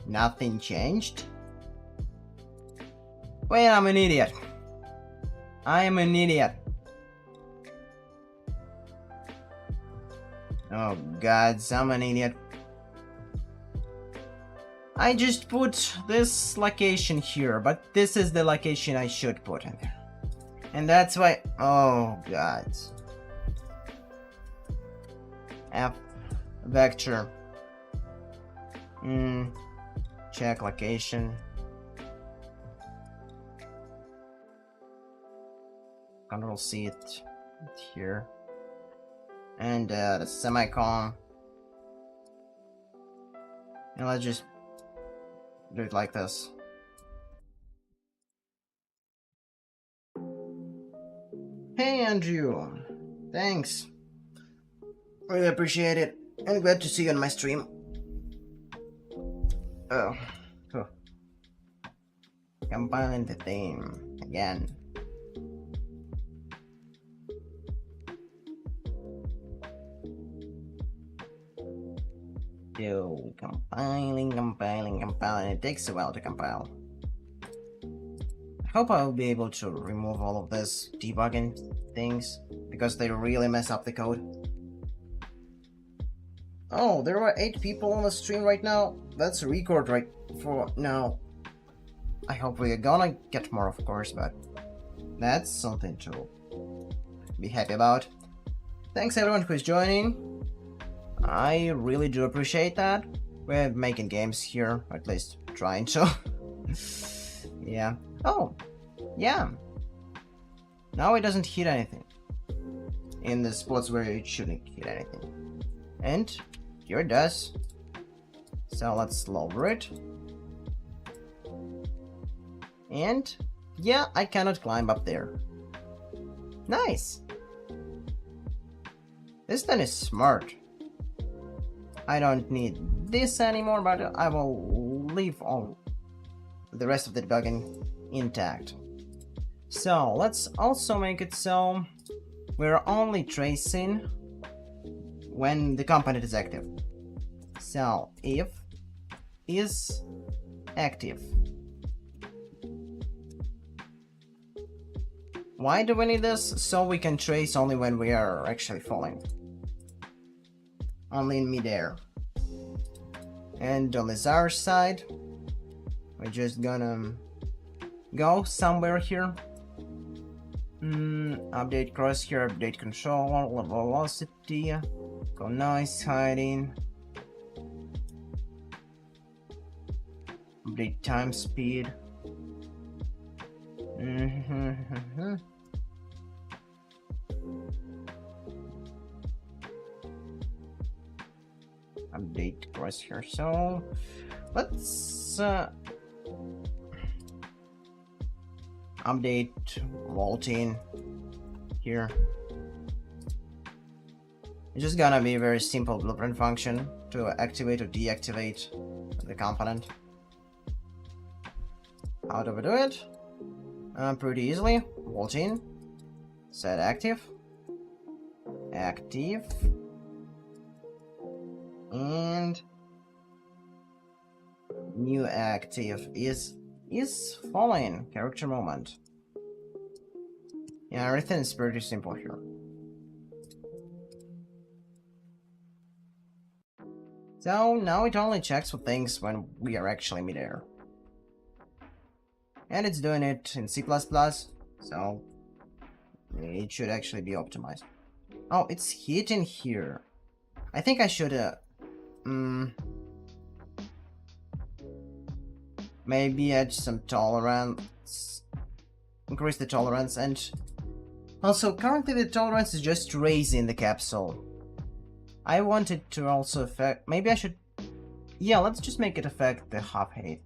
[SPEAKER 1] Nothing changed? Wait, I'm an idiot. I am an idiot. Oh god, I'm an idiot. I just put this location here, but this is the location I should put in there. And that's why... Oh god. F vector. Check location. Control C it here. And the semicolon. And let's just do it like this. Hey Andrew, thanks. Really appreciate it, and glad to see you on my stream. Oh. Compiling the theme again. Yo, compiling. It takes a while to compile. I hope I will be able to remove all of this debugging things, because they really mess up the code. Oh, there are 8 people on the stream right now. That's a record right for now. I hope we're gonna get more, of course, but that's something to be happy about. Thanks everyone who's joining. I really do appreciate that. We're making games here, or at least trying to. Yeah. Oh, yeah. Now it doesn't hit anything in the spots where it shouldn't hit anything. And here it does. So let's lower it. And yeah, I cannot climb up there. Nice. This thing is smart. I don't need this anymore, but I will leave all the rest of the debugging intact. So let's also make it so we're only tracing when the component is active. So if is active. Why do we need this? So we can trace only when we are actually falling. Only in midair. And on the Zaris side, we're just gonna go somewhere here. Update crosshair, update control, velocity, go noise hiding, update time speed. Update crosshair. So let's update vaulting here. It's just gonna be a very simple blueprint function to activate or deactivate the component. How do we do it? Pretty easily. Vaulting, set active, and new active is falling character moment. Yeah, everything is pretty simple here. So now it only checks for things when we are actually midair. And it's doing it in C++, so it should actually be optimized. Oh, it's hitting here. I think I should maybe add some tolerance, increase the tolerance, and also currently the tolerance is just raising the capsule. I want it to also affect, maybe I should, yeah, let's just make it affect the half height.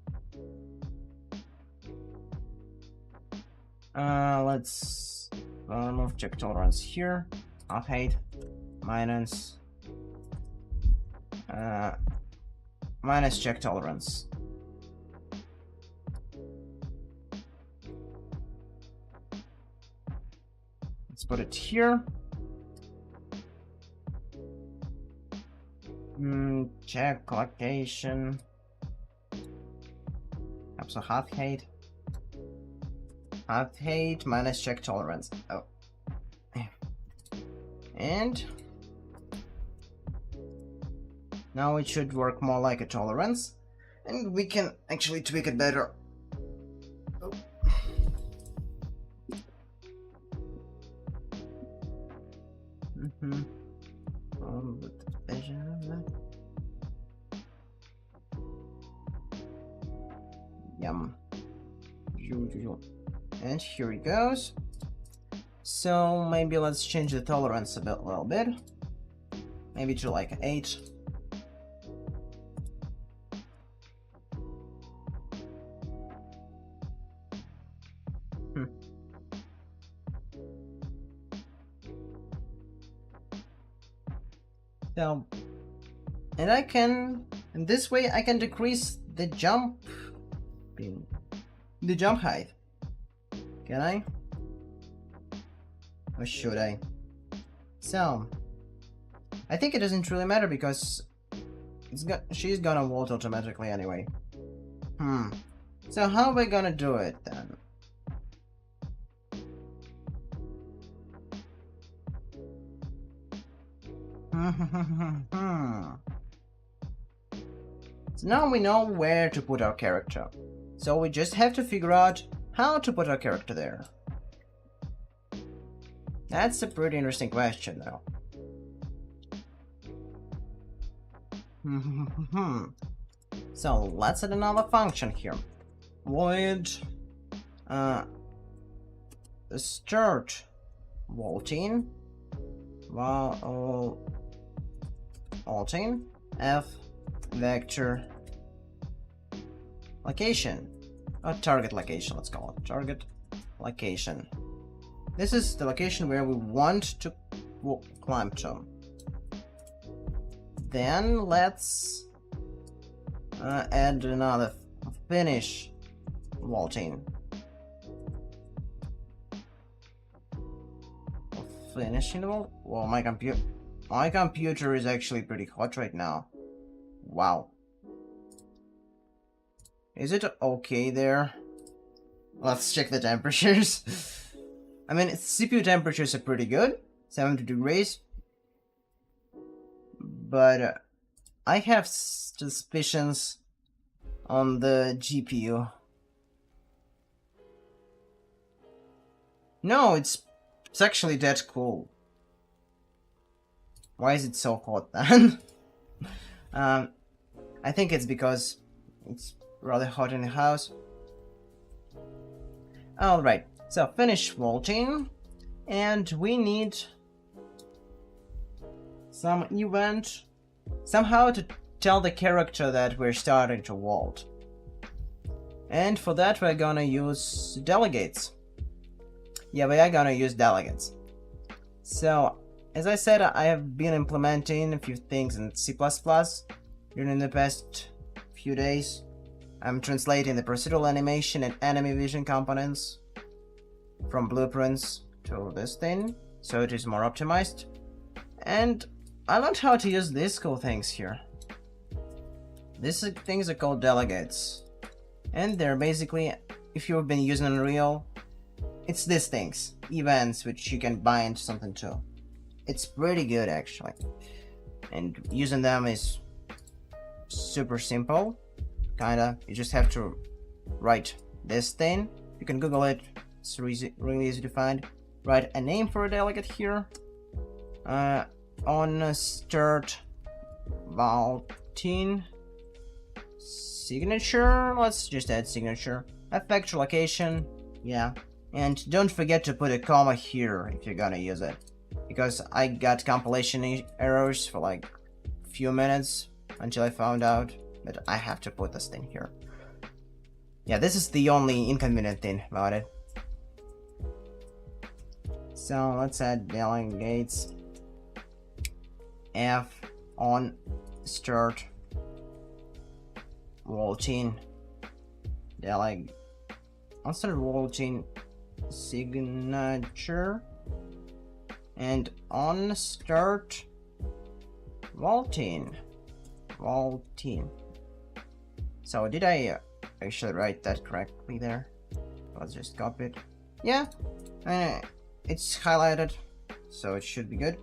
[SPEAKER 1] Let's move check tolerance here, half height, minus minus check tolerance. Let's put it here. Check location. So half hate. Half hate minus check tolerance. Oh. And now it should work more like a tolerance. And we can actually tweak it better. Oh. Yum. And here it goes. So maybe let's change the tolerance a little bit. Maybe to like 8. So, and I can, in this way I can decrease the jump height. Can I? Or should I? So, I think it doesn't really matter because she's gonna vault automatically anyway. So how are we gonna do it then? So now we know where to put our character. So we just have to figure out how to put our character there. That's a pretty interesting question though. So let's add another function here. Void start vaulting f vector location, or target location, let's call it target location. This is the location where we want to climb to. Then let's add another finish vaulting. Finishing the vault. Well, my computer is actually pretty hot right now. Wow. Is it okay there? Let's check the temperatures. I mean, CPU temperatures are pretty good, 70 degrees. But I have suspicions on the GPU. No, it's actually that cool. Why is it so hot then? I think it's because it's rather hot in the house. Alright, so finish vaulting, and we need some event somehow to tell the character that we're starting to vault. And for that we're gonna use delegates. Yeah, we are gonna use delegates. So, as I said, I have been implementing a few things in C++ during the past few days. I'm translating the procedural animation and enemy vision components from blueprints to this thing, so it is more optimized. And I learned how to use these cool things here. These things are called delegates. And they're basically, if you've been using Unreal, it's these things, events which you can bind something to. It's pretty good actually. And using them is super simple, kinda. You just have to write this thing. You can Google it, it's really easy to find. Write a name for a delegate here. On start vaulting signature, let's just add signature. Effect location, yeah. And don't forget to put a comma here if you're gonna use it, because I got compilation errors for like a few minutes until I found out that I have to put this thing here. Yeah, this is the only inconvenient thing about it. So let's add delegates f on start vaulting. Yeah, like on-start vaulting signature and on-start vaulting. So did I actually write that correctly there? Let's just copy it. Yeah, it's highlighted, so it should be good.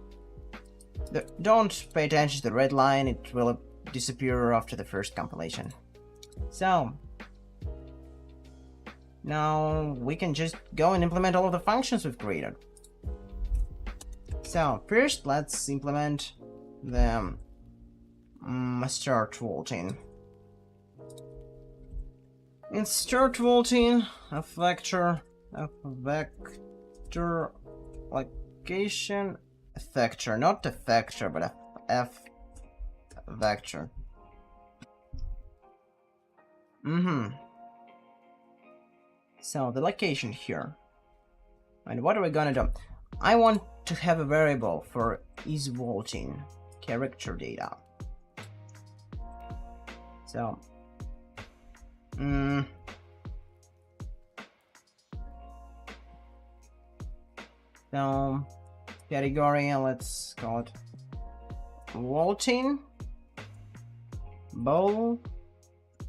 [SPEAKER 1] Don't pay attention to the red line, it will disappear after the first compilation. So now we can just go and implement all of the functions we've created. So first let's implement the start vaulting. In start vaulting, a vector location, a vector, not a vector, but a f vector. So the location here. And what are we gonna do? I want to have a variable for is vaulting character data. So so category, let's call it vaulting. Bowl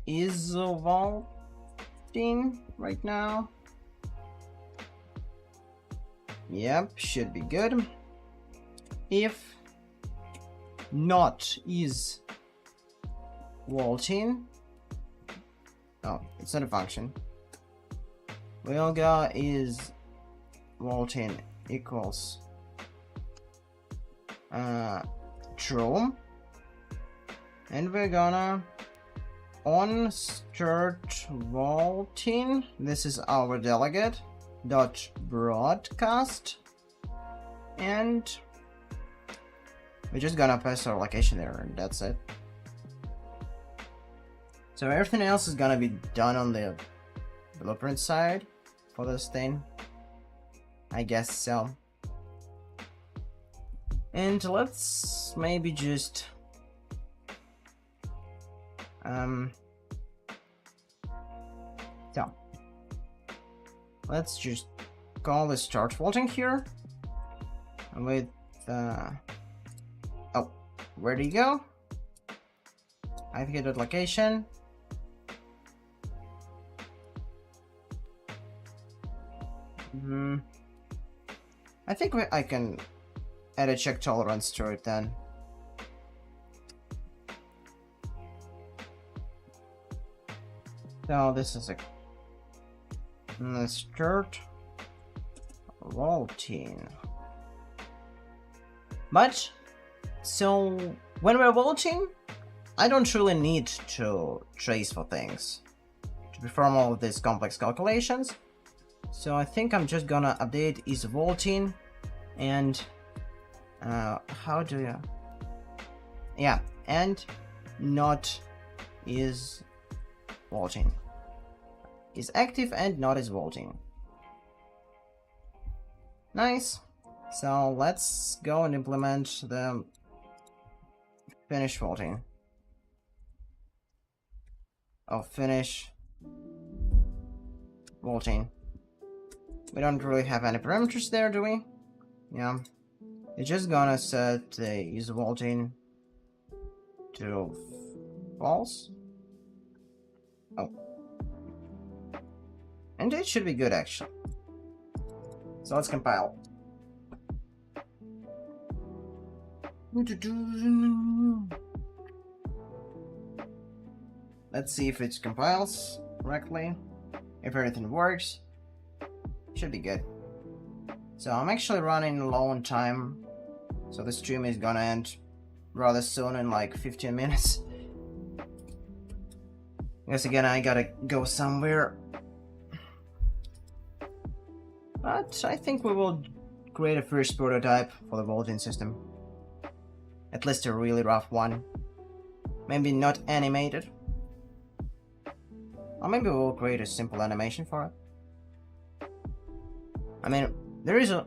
[SPEAKER 1] is vaulting right now. Yep, should be good. If not is vaulting, oh, it's not a function. We'll go is vaulting equals true, and we're gonna on start vaulting, this is our delegate dot broadcast, and we're just gonna pass our location there, and that's it. So everything else is gonna be done on the blueprint side for this thing, I guess so. And let's maybe just so let's just call the start vaulting here with oh, where do you go? I think it location. I think I can add a check tolerance to it then. So this is a start vaulting. But so when we're vaulting, I don't really need to trace for things to perform all of these complex calculations. So I think I'm just gonna update is vaulting and how do you, yeah, and not is vaulting. Is active and not is vaulting. Nice. So let's go and implement the finish vaulting. Oh, finish vaulting. We don't really have any parameters there, do we? Yeah. It's just gonna set the is vaulting to false. Oh. And it should be good actually. So let's compile. Let's see if it compiles correctly. If everything works, should be good. So I'm actually running low on time, so the stream is gonna end rather soon, in like 15 minutes. Because again, I gotta go somewhere. But I think we will create a first prototype for the vaulting system. At least a really rough one. Maybe not animated. Or maybe we'll create a simple animation for it. I mean, there is a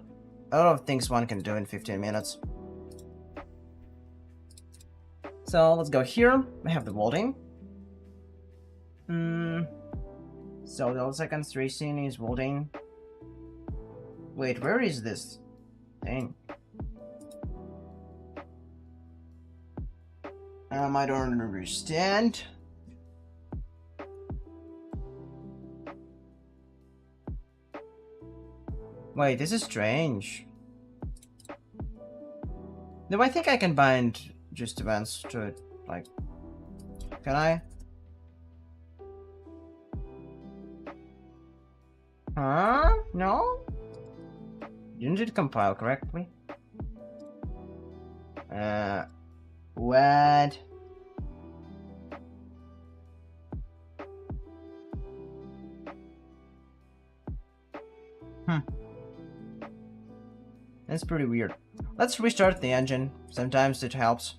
[SPEAKER 1] lot of things one can do in 15 minutes. So let's go here. We have the vaulting. So the seconds tracing is vaulting. Wait, where is this thing? I don't understand. Wait, this is strange. No, I think I can bind just events to it. Like, can I? Huh? No? Didn't it compile correctly? What? That's pretty weird. Let's restart the engine. Sometimes it helps.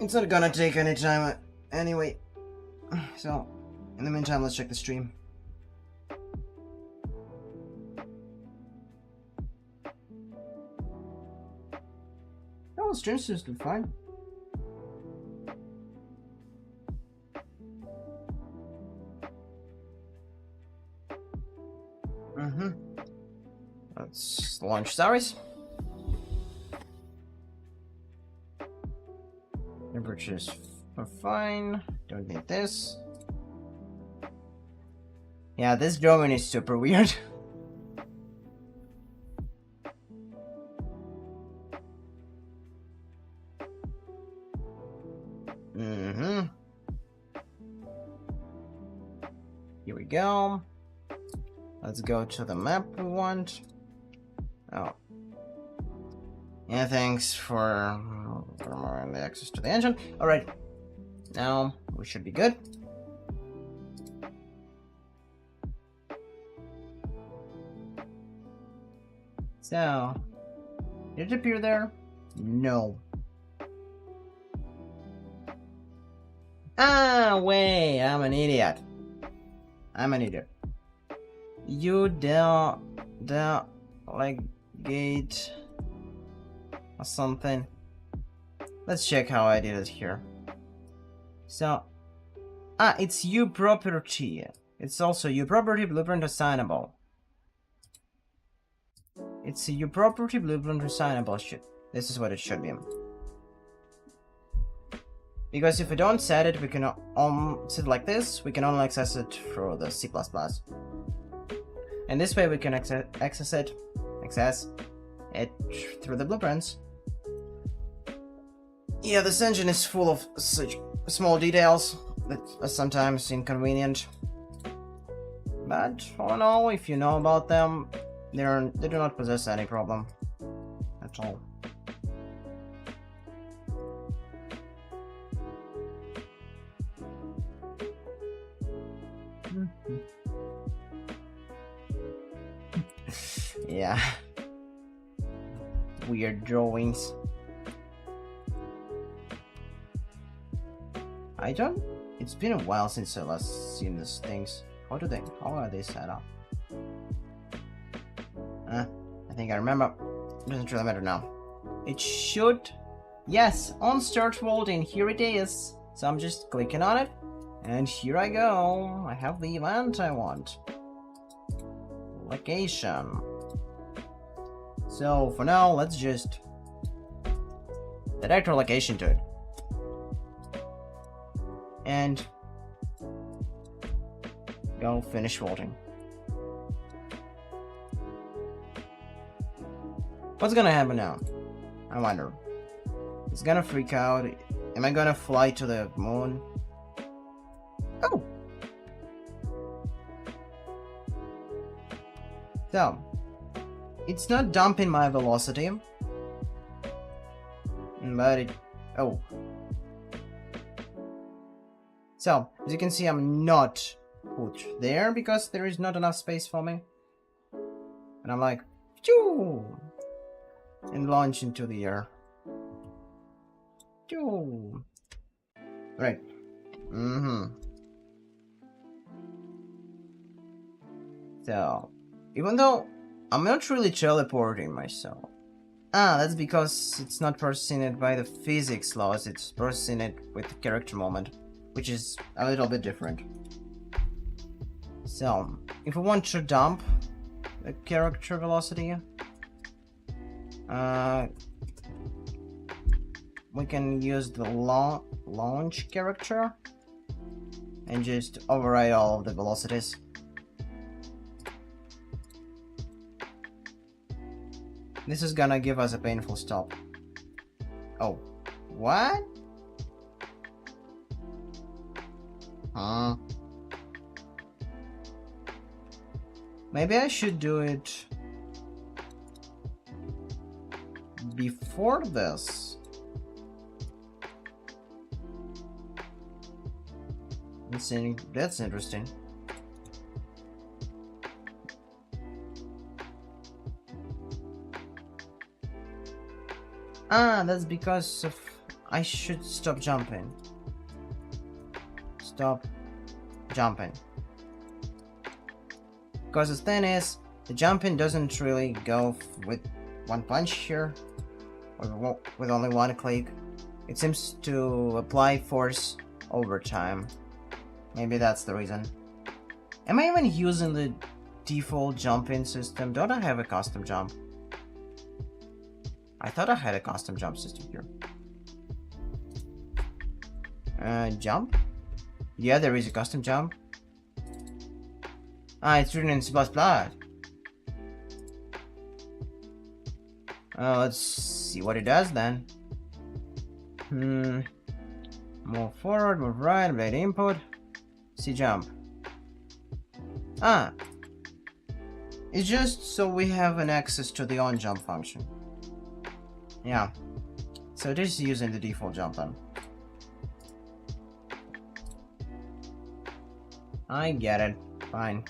[SPEAKER 1] It's not gonna take any time anyway. So, in the meantime, let's check the stream. Oh, the stream seems to be fine. Let's launch Zaris. Temperatures are fine. Don't need this. Yeah, this drawing is super weird. Here we go. Let's go to the map we want. Oh. Yeah, thanks for the access to the engine. Alright. Now, we should be good. So, did it appear there? No. Ah, wait, I'm an idiot. You like gate or something. Let's check how I did it here. So, it's U property. It's also U property blueprint assignable. It's a U property blueprint assignable shit. This is what it should be. Because if we don't set it, we can set it like this. We can only access it through the C++. And this way we can access it through the blueprints. Yeah, this engine is full of such small details that are sometimes inconvenient. But all in all, if you know about them, they do not possess any problem at all. Yeah. Weird drawings. It's been a while since I last seen these things. How are they set up? I think I remember. Doesn't really matter now. It should. Yes, on start vaulting, here it is. So I'm just clicking on it. And here I go. I have the event I want. Location. So for now, let's just direct our location to it. And go finish vaulting. What's gonna happen now? I wonder. It's gonna freak out. Am I gonna fly to the moon? Oh! So, it's not dumping my velocity. But it... Oh. So, as you can see, I'm not put there because there is not enough space for me. And I'm like, choo! And launch into the air. Choo! Right. So, even though I'm not really teleporting myself. That's because it's not processing it by the physics laws, it's processing it with the character moment. which is a little bit different. So, if we want to dump the character velocity, we can use the launch character and just override all of the velocities. This is gonna give us a painful stop. Oh, what? Huh? Maybe I should do it before this. That's interesting. Ah, that's because of I should stop jumping. Stop jumping. Because the thing is, the jumping doesn't really go with one punch here, or with only one click. It seems to apply force over time. Maybe that's the reason. Am I even using the default jumping system? Don't I have a custom jump? I thought I had a custom jump system here. Jump? Yeah, there is a custom jump. Ah, it's written in C++. Let's see what it does then. Move forward, move right, wait input. See jump. Ah. It's just so we have an access to the on jump function. Yeah. So this is using the default jump then. I get it. Fine.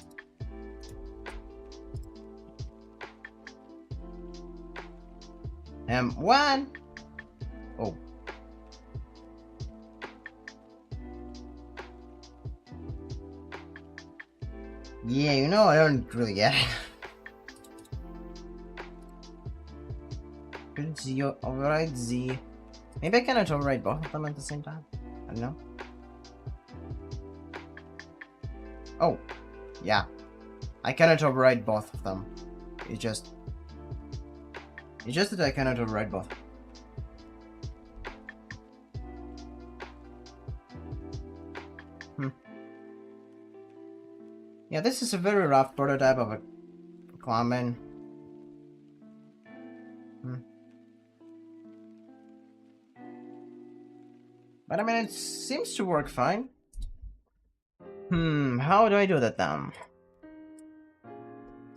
[SPEAKER 1] What? Oh. Yeah, you know, I don't really get it. Could Z override Z? Maybe I cannot override both of them at the same time. I don't know. Oh, yeah. I cannot override both of them. It's just that I cannot override both. Yeah, this is a very rough prototype of a climbing. But I mean, it seems to work fine. How do I do that then?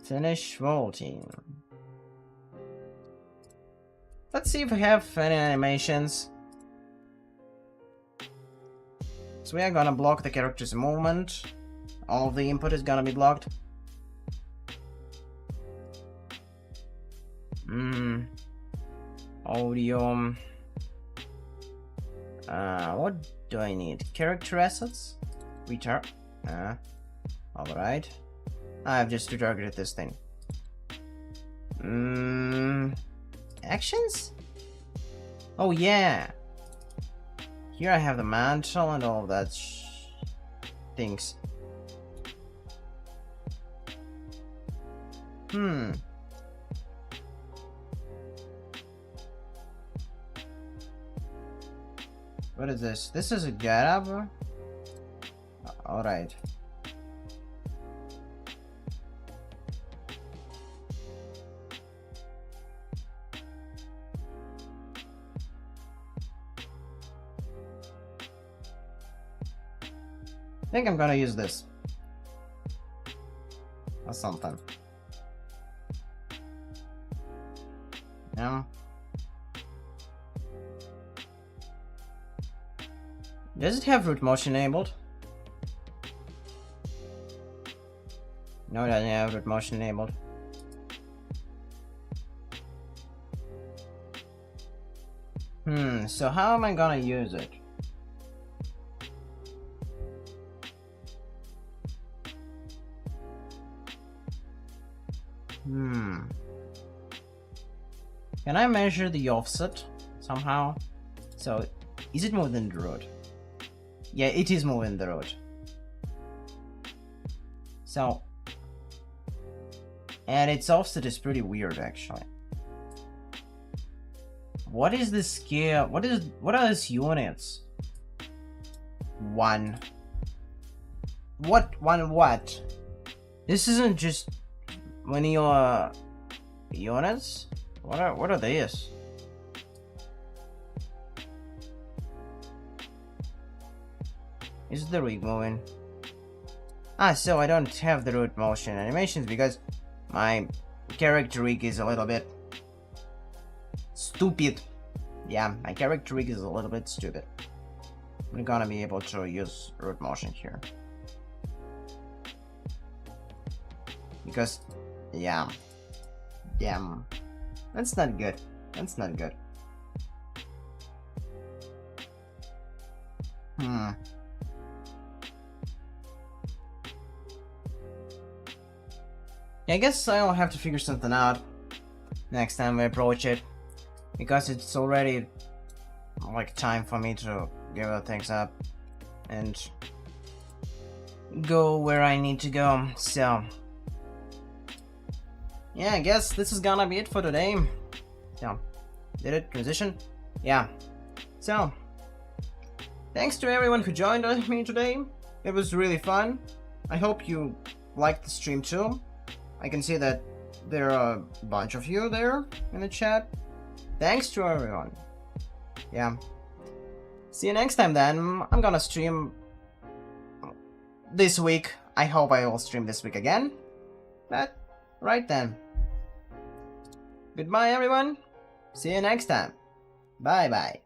[SPEAKER 1] Finish vaulting. Let's see if we have any animations. So we are gonna block the character's movement. All of the input is gonna be blocked. Audio. What do I need? Character assets? Retarget. Alright. I've just retargeted this thing. Actions? Oh yeah. Here I have the mantle and all that things. What is this? This is a get up? Alright. I think I'm gonna use this. Or something. Yeah. Does it have root motion enabled? No, it doesn't have root motion enabled. So how am I gonna use it? Can I measure the offset somehow? So, is it more than the root? Yeah, it is moving the road. So, and its offset is pretty weird actually. What is the scale? What are these units? One. What? This isn't just vanilla units? What are these? Is the rig moving? Ah, so I don't have the root motion animations because my character rig is a little bit stupid. Yeah, my character rig is a little bit stupid. I'm gonna be able to use root motion here. Because, yeah. Damn. That's not good. That's not good. I guess I'll have to figure something out next time we approach it, because it's already like time for me to give things up and go where I need to go. So yeah, I guess this is gonna be it for today. So, did it transition? Yeah. So, thanks to everyone who joined me today. It was really fun. I hope you liked the stream too. I can see that there are a bunch of you there in the chat. Thanks to everyone. Yeah. See you next time then. I'm gonna stream this week. I hope I will stream this week again. But, right then. Goodbye everyone. See you next time. Bye bye.